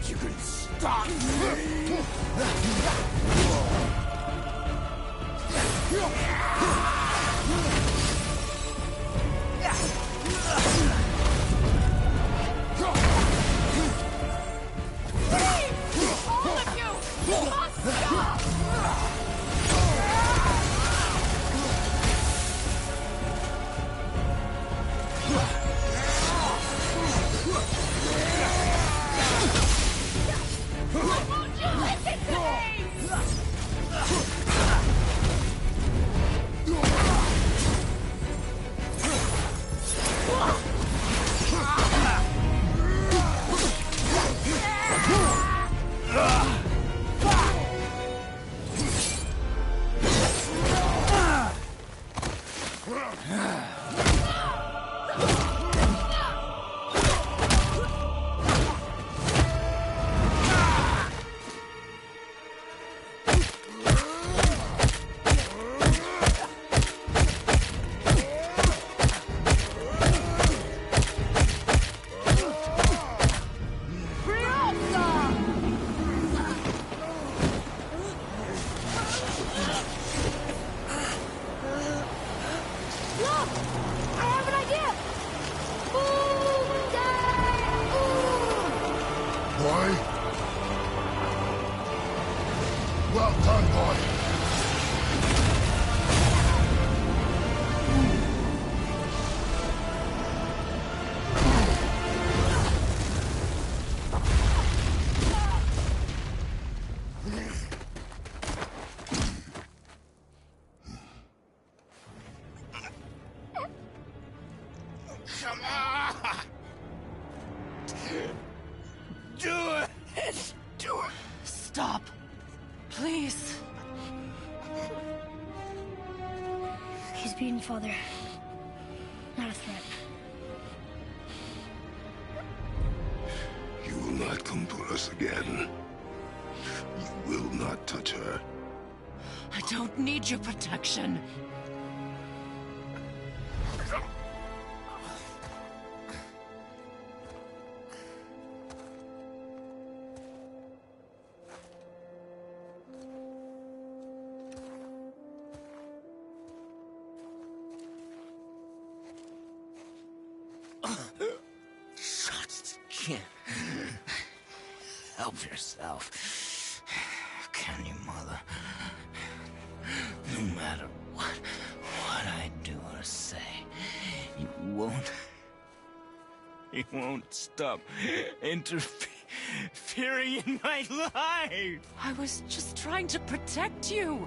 you can stop me? All of you must stop! boy. Well done, boy. Come on! Do it! Do it! Stop. Please. He's beaten, Father. Not a threat. You will not come for us again. You will not touch her. I don't need your protection. Shut again. Help yourself. Can you, Mother? No matter what I do or say, you won't stop interfering in my life. I was just trying to protect you.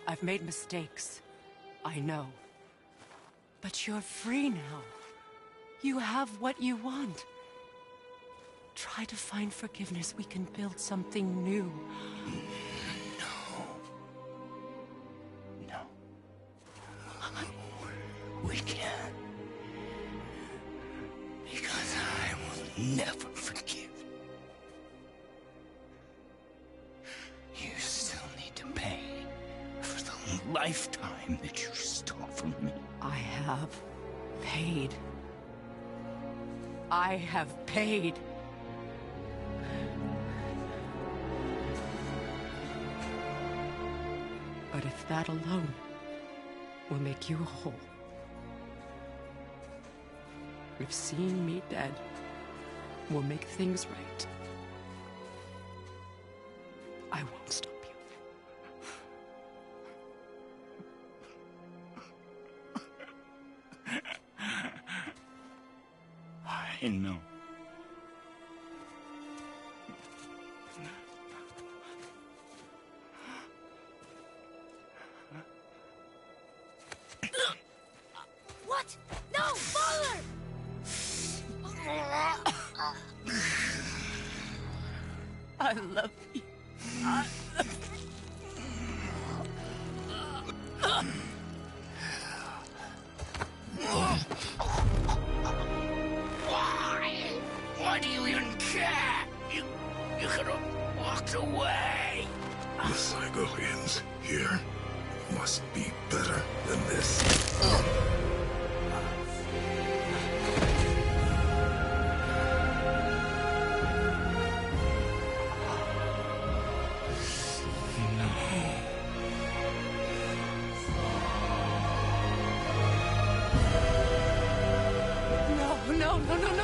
I've made mistakes. I know. But you're free now. You have what you want. Try to find forgiveness. We can build something new. No. We can't. Because I will never forgive. You still need to pay for the lifetime that you stole from me. I have paid. I have paid. But if that alone will make you whole, if seeing me dead will make things right, I won't stop you. I know. What? No, Father! I love you. Why do you even care? You could have walked away. The cycle ends here. Must be better than this.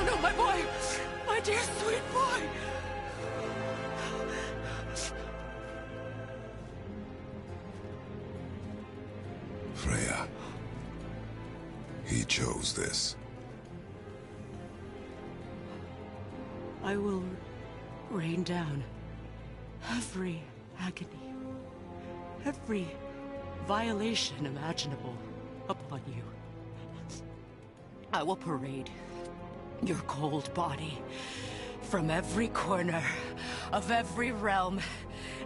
No, my boy! My dear sweet boy! Freya. He chose this. I will rain down every agony, every violation imaginable upon you. I will parade your cold body from every corner of every realm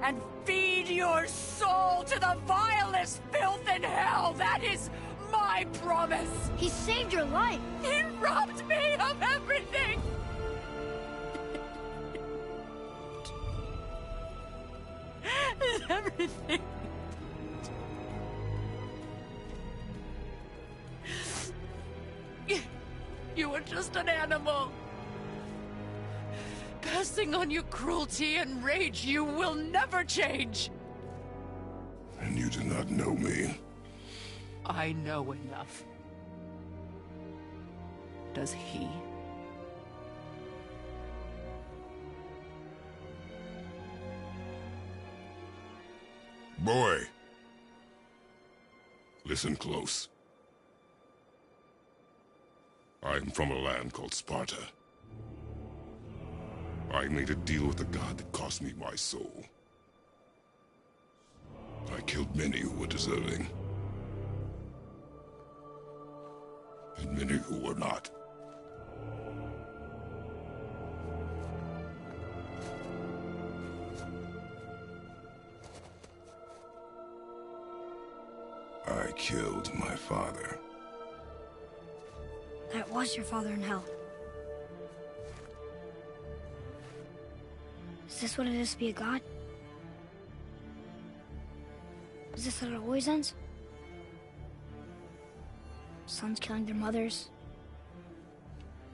and feed your soul to the vilest filth in hell. That is my promise. He saved your life. He robbed me of everything. Everything. You were just an animal. Passing on your cruelty and rage, you will never change. And you do not know me. I know enough. does he. Boy. Listen close. I'm from a land called Sparta. I made a deal with the god that cost me my soul. I killed many who were deserving. And many who were not. I killed my father. That was your father in hell. Is this what it is to be a god? Is this how it always ends? Sons killing their mothers?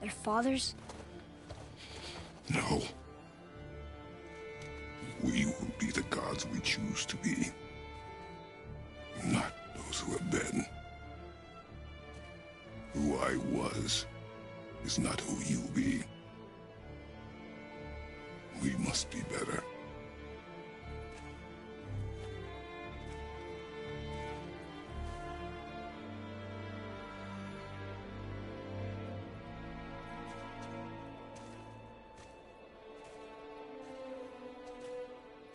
Their fathers? No. We will be the gods we choose to be. Not those who have been. Who I was is not who you'll be. We must be better.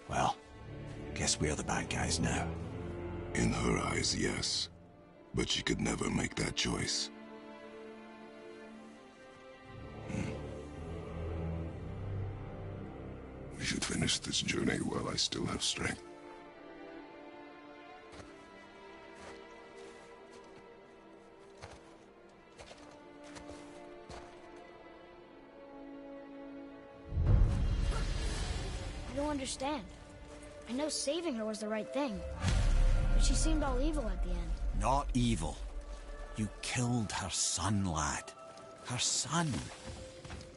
Well, guess we're the bad guys now. In her eyes, yes. But she could never make that choice. We should finish this journey while I still have strength. I don't understand. I know saving her was the right thing. But she seemed all evil at the end. Not evil. You killed her son, lad. Her son.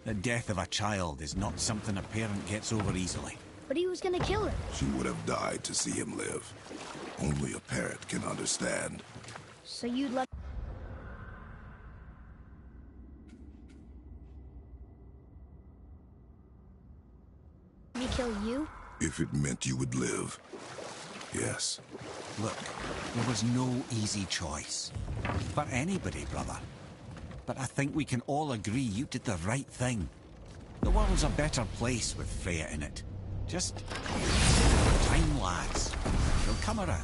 The death of a child is not something a parent gets over easily. But he was gonna kill her. She would have died to see him live. Only a parent can understand. So you'd let me kill you? If it meant you would live, yes. Look, there was no easy choice. For anybody, brother. But I think we can all agree you did the right thing. The world's a better place with Freya in it. Just time, lads. She'll come around.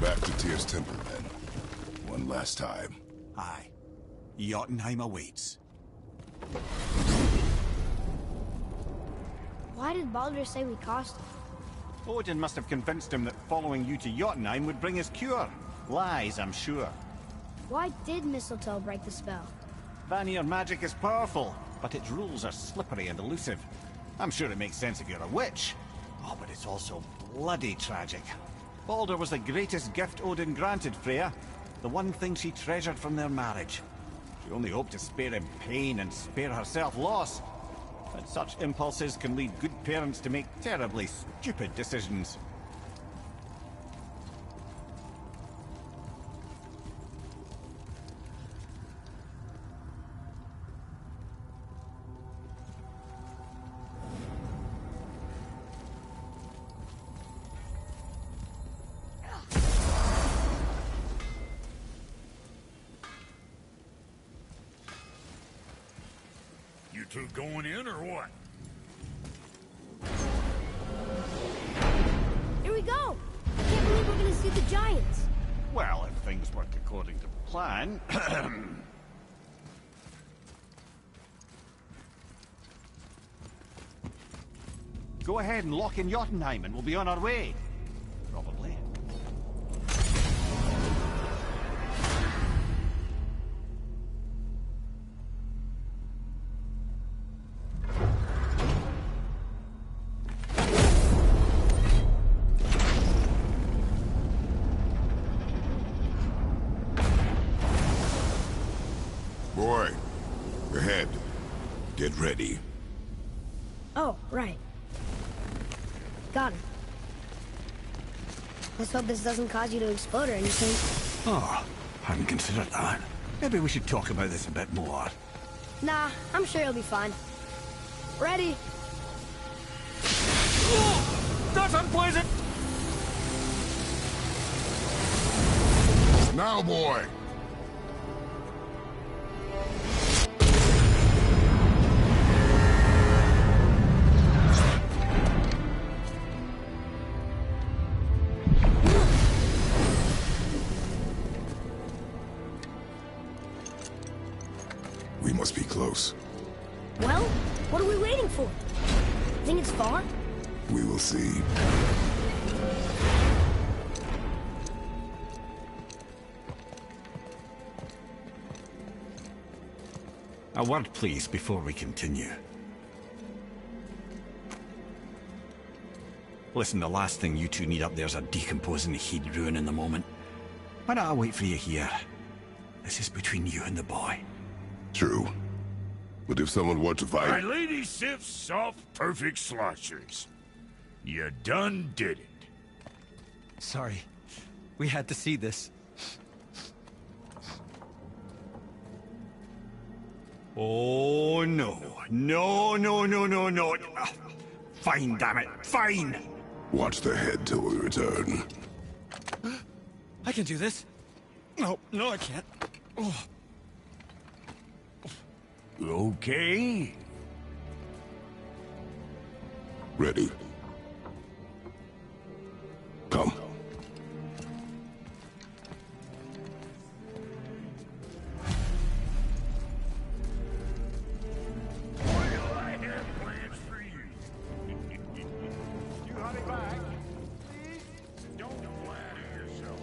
Back to Tyr's temple, then. One last time. Aye. Jotunheim awaits. Why did Baldur say we cost him? Odin must have convinced him that following you to Jotunheim would bring his cure. Lies, I'm sure. Why did Mistletoe break the spell? Vanir magic is powerful, but its rules are slippery and elusive. I'm sure it makes sense if you're a witch. Oh, but it's also bloody tragic. Baldur was the greatest gift Odin granted Freya. The one thing she treasured from their marriage. She only hoped to spare him pain and spare herself loss. But such impulses can lead good parents to make terribly stupid decisions. You two going in or what? Here we go! I can't believe we're gonna see the giants. Well, if things work according to plan... Go ahead and lock in Jotunheim and we'll be on our way. Probably. Boy, ahead. Get ready. Oh, right. Got him. Let's hope this doesn't cause you to explode or anything. Oh, hadn't considered that. Maybe we should talk about this a bit more. Nah, I'm sure you'll be fine. Ready? That's unpleasant! Now, boy! We must be close. Well, what are we waiting for? Think it's far? We will see. A word, please, before we continue. Listen, the last thing you two need up there's a decomposing he'd ruin in the moment. Why don't I wait for you here? This is between you and the boy. True. But if someone were to My fight... lady sips soft, perfect sloshers. You done did it. Sorry. We had to see this. Oh, no. No, no, no, no, no. Fine, damn it. Fine! Watch the head till we return. I can do this. No, no, I can't. Oh. Okay. Ready. Come. I have plans for you. You hurry back, please. Don't flatter yourself.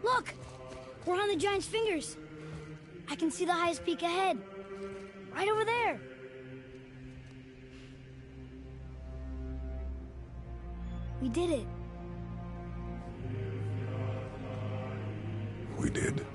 Look! We're on the giant's fingers. I can see the highest peak ahead. Right over there. We did it. We did.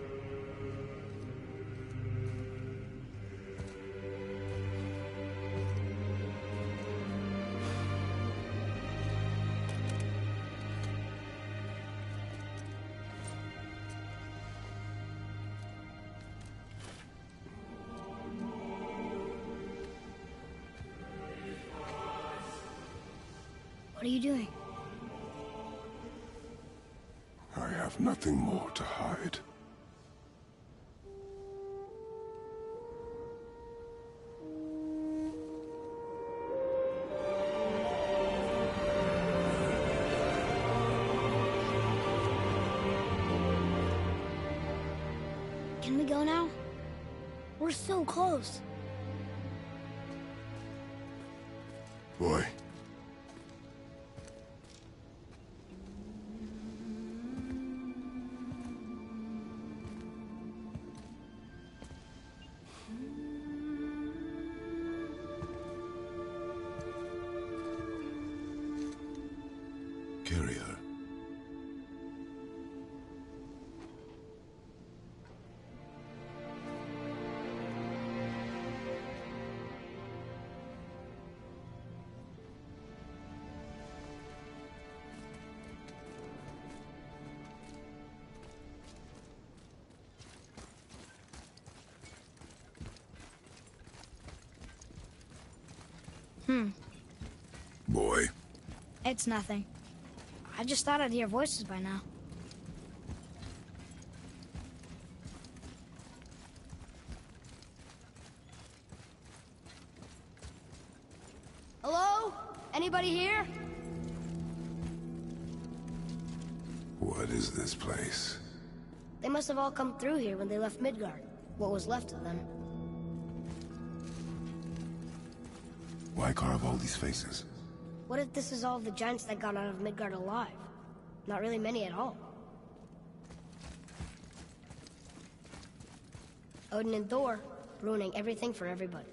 What are you doing? I have nothing more to hide. Can we go now? We're so close. Boy. Carry her. Boy. It's nothing. I just thought I'd hear voices by now. Hello? Anybody here? What is this place? They must have all come through here when they left Midgard. What was left of them. Why carve all these faces? What if this is all the giants that got out of Midgard alive? Not really many at all. Odin and Thor, ruining everything for everybody.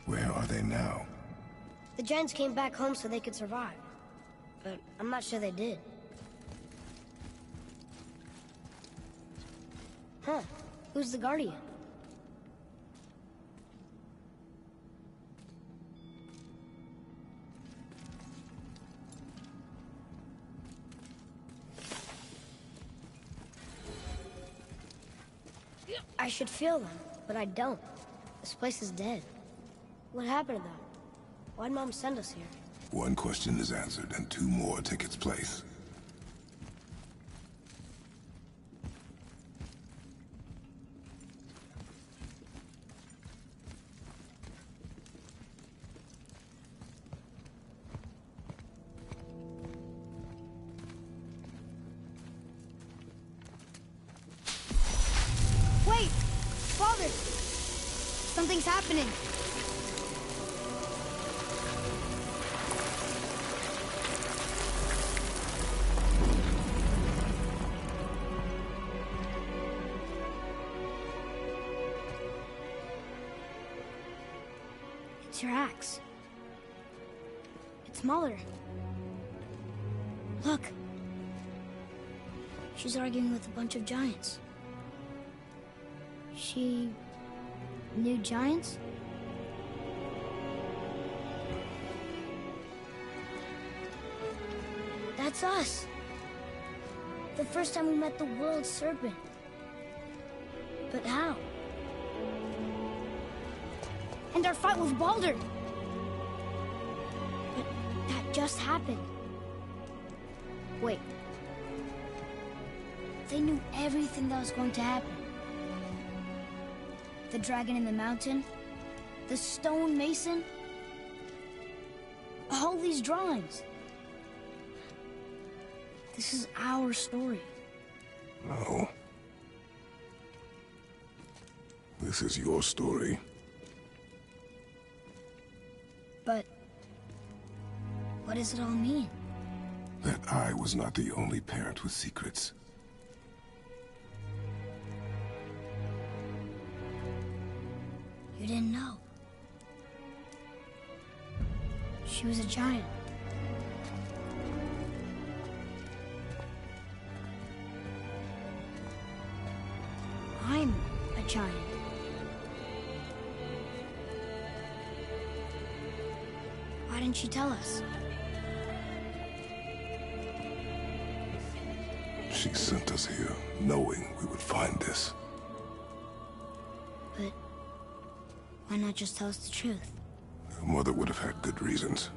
Where are they now? The giants came back home so they could survive. But I'm not sure they did. Huh. Who's the Guardian? I should feel them, but I don't. This place is dead. What happened to them? Why'd Mom send us here? One question is answered, and two more take its place. Wait! Father! Something's happening! It's your axe. It's Mother. Look. She's arguing with a bunch of giants. She knew giants? That's us. The first time we met the world serpent. But how? And our fight with Baldur. But that just happened. Wait. They knew everything that was going to happen. The dragon in the mountain, the stone mason, all these drawings. This is our story. No. This is your story. But what does it all mean? That I was not the only parent with secrets. You didn't know. She was a giant. I'm a giant. Why didn't she tell us? She sent us here, knowing we would find this. But why not just tell us the truth? Your mother would have had good reasons.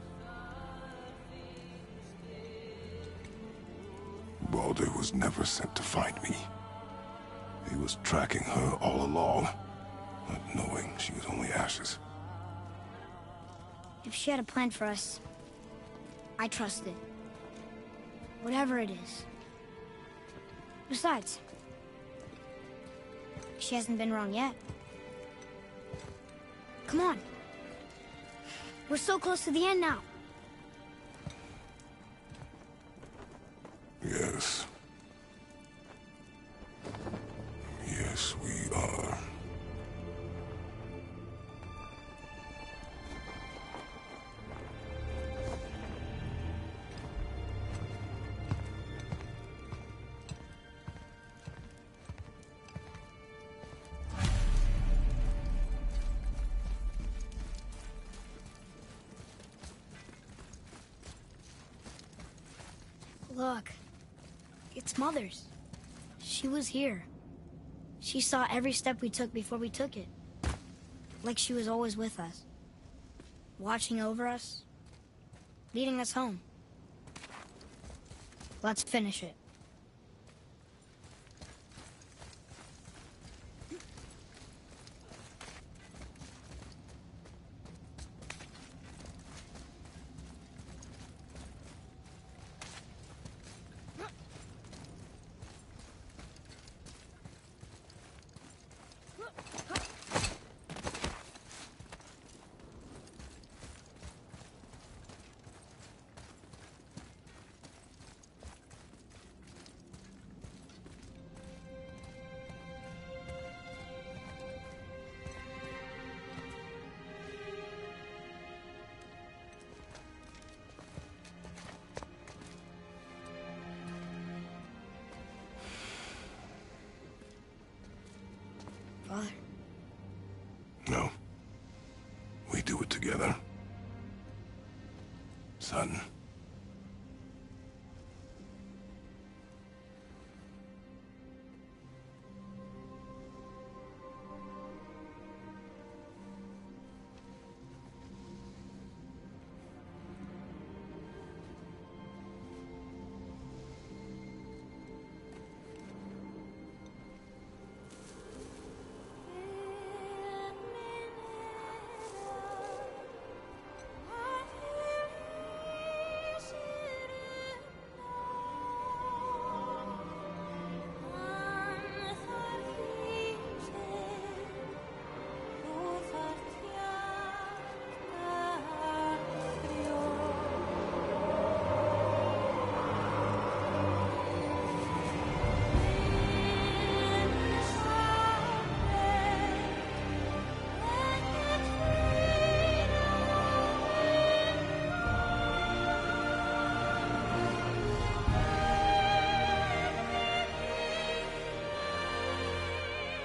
Baldur was never sent to find me. He was tracking her all along, not knowing she was only ashes. If she had a plan for us, I trust it. Whatever it is. Besides, she hasn't been wrong yet. Come on. We're so close to the end now. Yes. Yes, we are. Look. It's Mother's. She was here. She saw every step we took before we took it. Like she was always with us. Watching over us. Leading us home. Let's finish it. Father? No. We do it together. Son.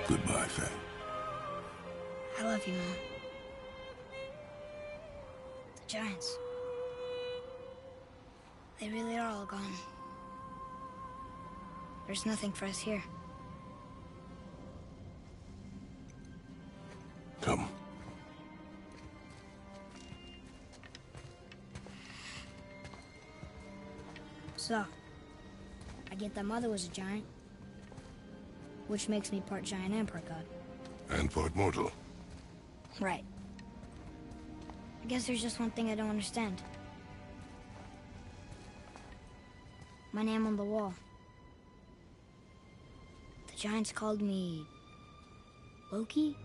Goodbye, Faye. I love you, Mom. The Giants. They really are all gone. There's nothing for us here. Come. So, I get that Mother was a giant, which makes me part giant and part god. And part mortal. Right. I guess there's just one thing I don't understand. My name on the wall. The Giants called me... Loki?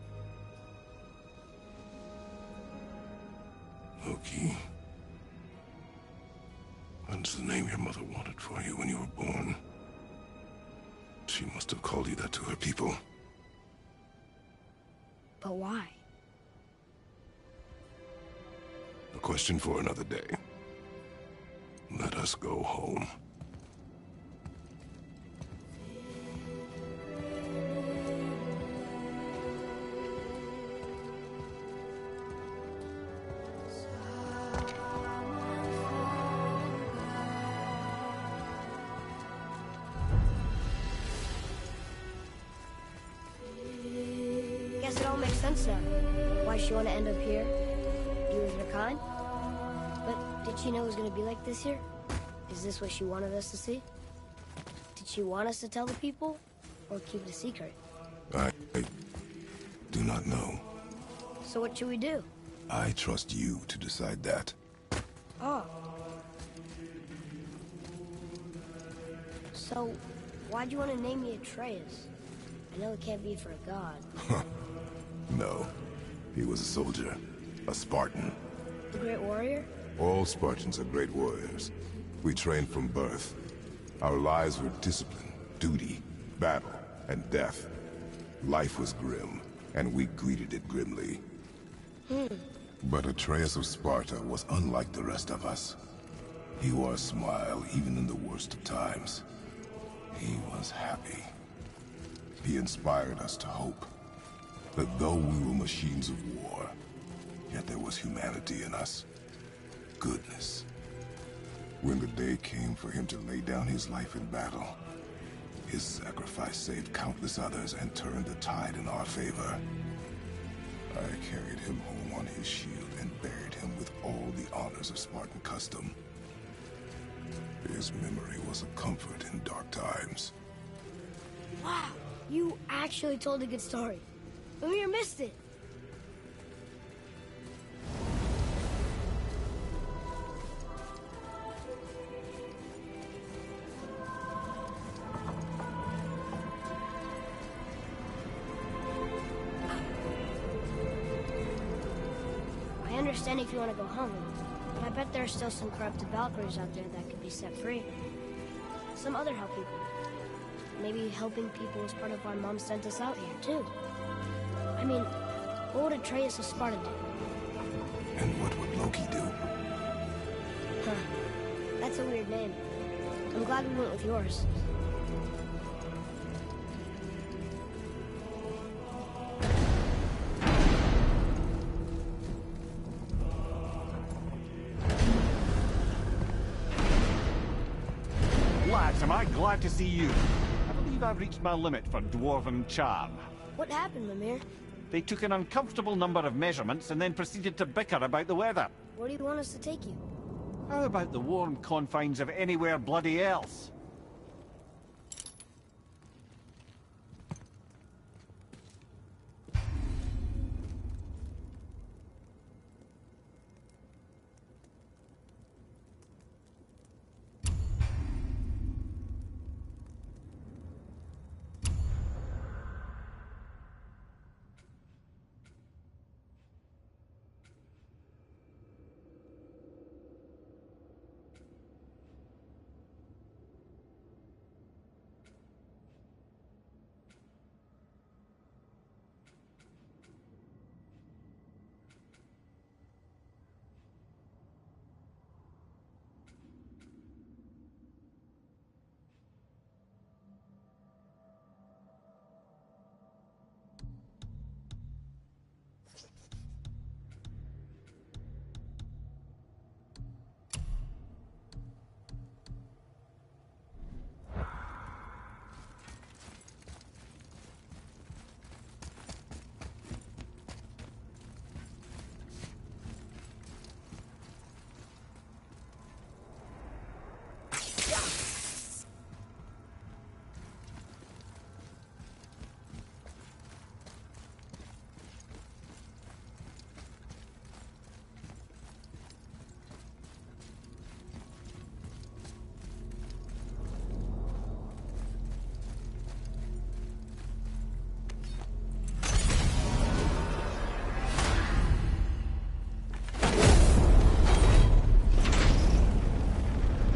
Loki. That's the name your mother wanted for you when you were born. She must have called you that to her people. But why? A question for another day. Let us go home. Guess it all makes sense now. Why she want to end up here? You was her kind? But did she know it was going to be like this here? Is this what she wanted us to see? Did she want us to tell the people? Or keep it a secret? I do not know. So what should we do? I trust you to decide that. Oh. So, why'd you want to name me Atreus? I know it can't be for a god. No. He was a soldier. A Spartan. The great warrior? All Spartans are great warriors. We trained from birth. Our lives were discipline, duty, battle, and death. Life was grim, and we greeted it grimly. But Atreus of Sparta was unlike the rest of us. He wore a smile even in the worst of times. He was happy. He inspired us to hope that though we were machines of war, yet there was humanity in us. Goodness. When the day came for him to lay down his life in battle, his sacrifice saved countless others and turned the tide in our favor. I carried him home on his shield and buried him with all the honors of Spartan custom. His memory was a comfort in dark times. Wow, you actually told a good story. Mimir missed it. I understand if you want to go home, but I bet there are still some corrupted Valkyries out there that could be set free. Some other help people. Maybe helping people is part of why Mom sent us out here, too. I mean, what would Atreus of Sparta do? And what would Loki do? Huh. That's a weird name. I'm glad we went with yours. quite glad to see you. I believe I've reached my limit for dwarven charm. What happened, Mimir? They took an uncomfortable number of measurements and then proceeded to bicker about the weather. Where do you want us to take you? How about the warm confines of anywhere bloody else?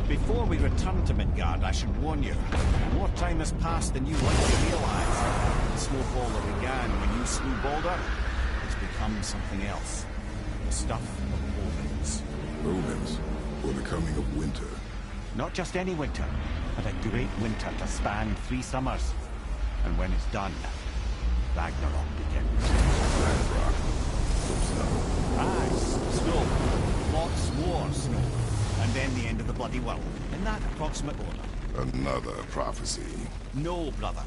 Before we return to Midgard, I should warn you. More time has passed than you likely realize. The snowfall that began when you slew Baldur has become something else. The stuff of omens. Omens, or the coming of winter. Not just any winter, but a great winter to span 3 summers. And when it's done, Ragnarok begins. Ragnarok. Snow. Aye, snow. Lots more snow. And then the end of the bloody world, in that approximate order. Another prophecy. No, brother.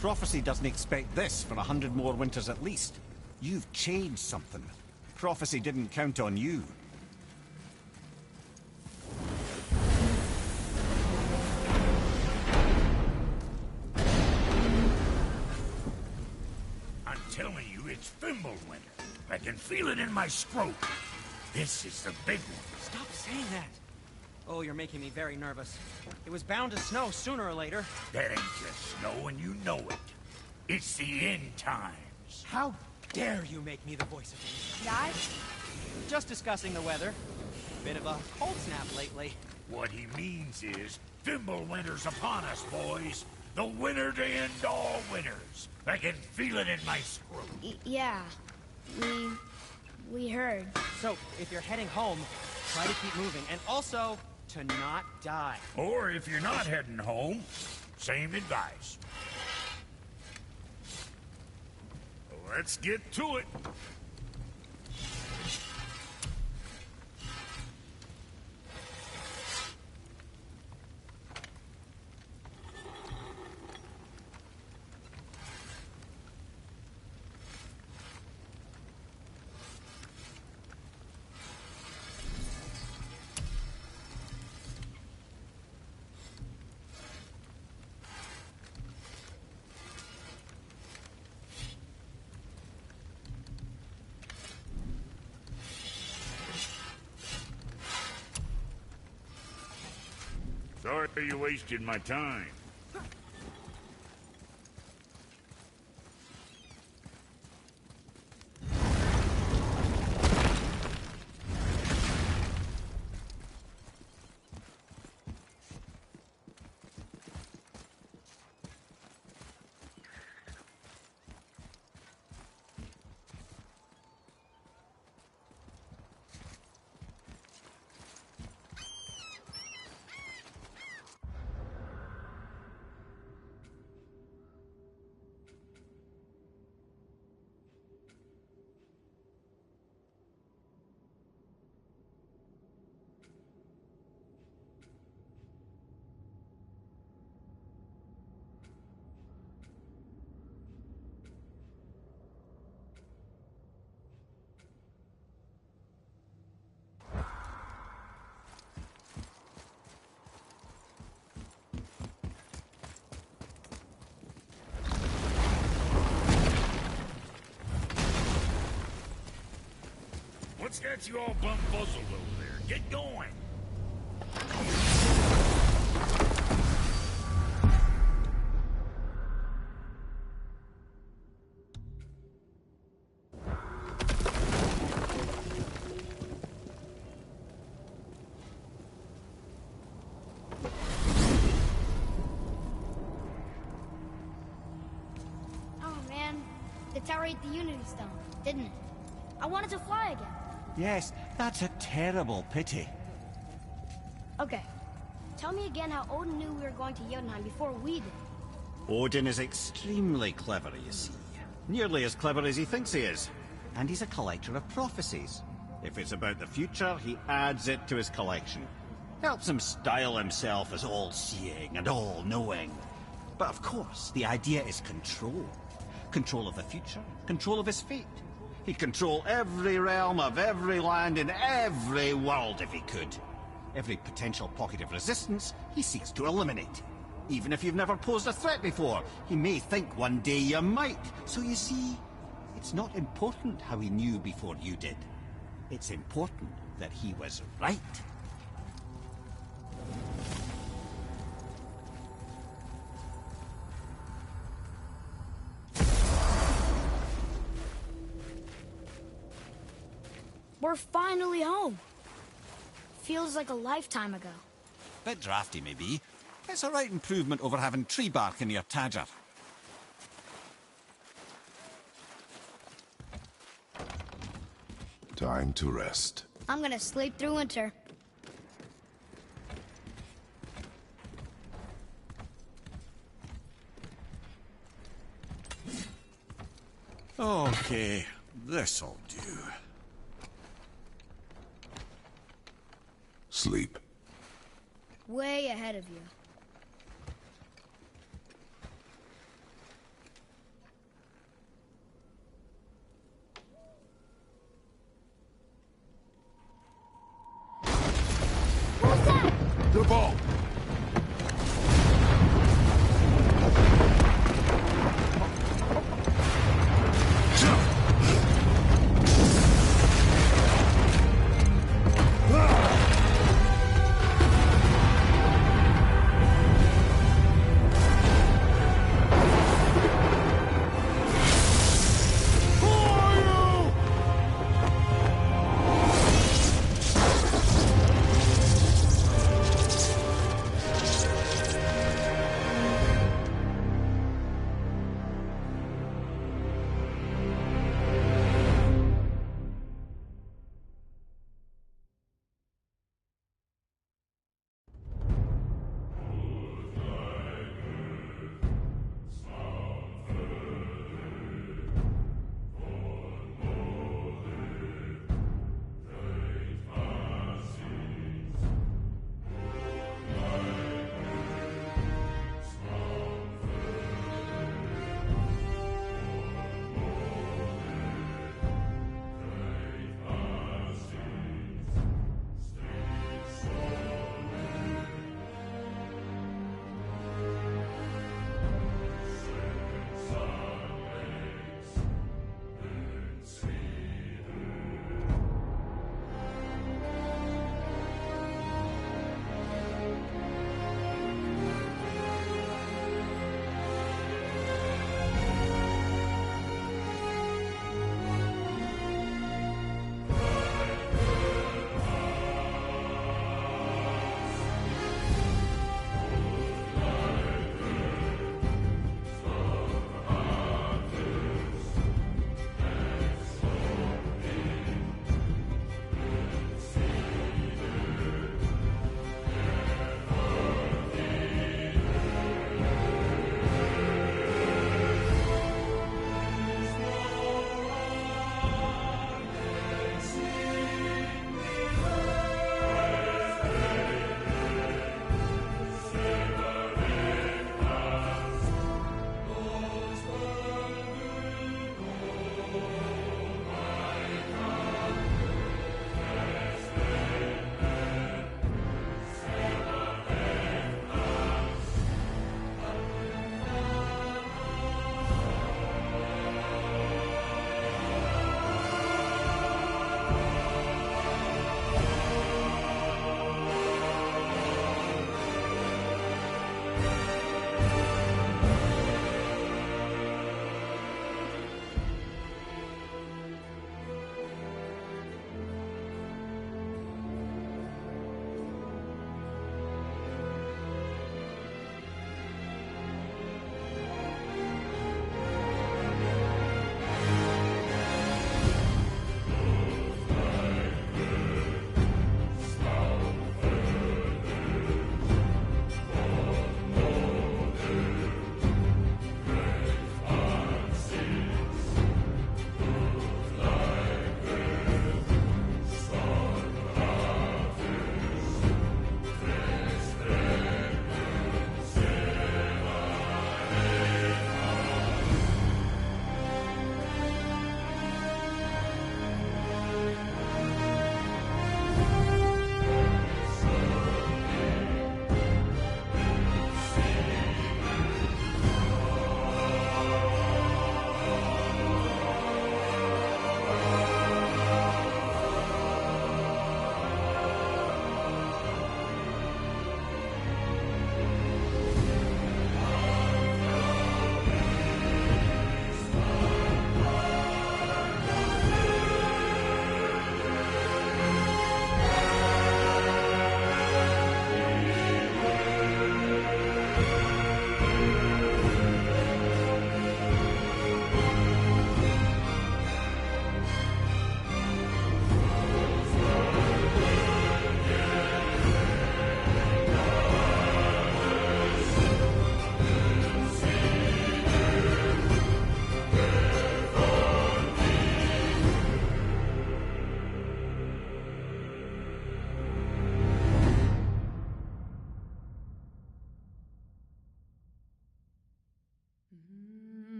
Prophecy doesn't expect this for 100 more winters at least. You've changed something. Prophecy didn't count on you. I'm telling you, it's Fimbulwinter. I can feel it in my scrotum. This is the big one. Stop saying that. Oh, you're making me very nervous. It was bound to snow sooner or later. That ain't just snow, and you know it. It's the end times. How dare you make me the voice of reason? Guys? Just discussing the weather. Bit of a cold snap lately. What he means is, Fimbulwinter's upon us, boys. The winter to end all winters. I can feel it in my scrotum. Yeah. We heard. So, if you're heading home, try to keep moving. And also, to not die. Or if you're not heading home, same advice. Let's get to it. Sorry you wasted my time. What's got you all bumfuzzled over there? Get going! The tower ate the Unity Stone, didn't it? I wanted to fly again. Yes, that's a terrible pity. Okay. Tell me again how Odin knew we were going to Jotunheim before we did. Odin is extremely clever, you see. Nearly as clever as he thinks he is. And he's a collector of prophecies. If it's about the future, he adds it to his collection. Helps him style himself as all-seeing and all-knowing. But of course, the idea is control. Control of the future, control of his fate. He'd control every realm of every land in every world if he could. Every potential pocket of resistance, he seeks to eliminate. Even if you've never posed a threat before, he may think one day you might. So you see, it's not important how he knew before you did. It's important that he was right. We're finally home. Feels like a lifetime ago. Bit drafty, maybe. It's a right improvement over having tree bark in your Tadger. Time to rest. I'm gonna sleep through winter. Okay, this'll do. Sleep. Way ahead of you. What was that? The ball!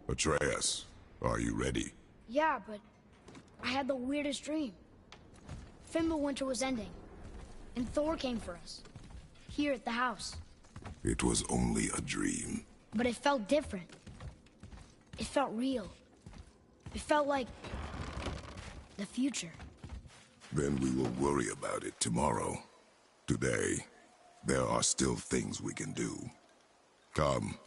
Atreus, are you ready? Yeah, but I had the weirdest dream. Fimbulwinter was ending, and Thor came for us. Here at the house. It was only a dream. But it felt different. It felt real. It felt like the future. Then we will worry about it tomorrow. Today, there are still things we can do. Come,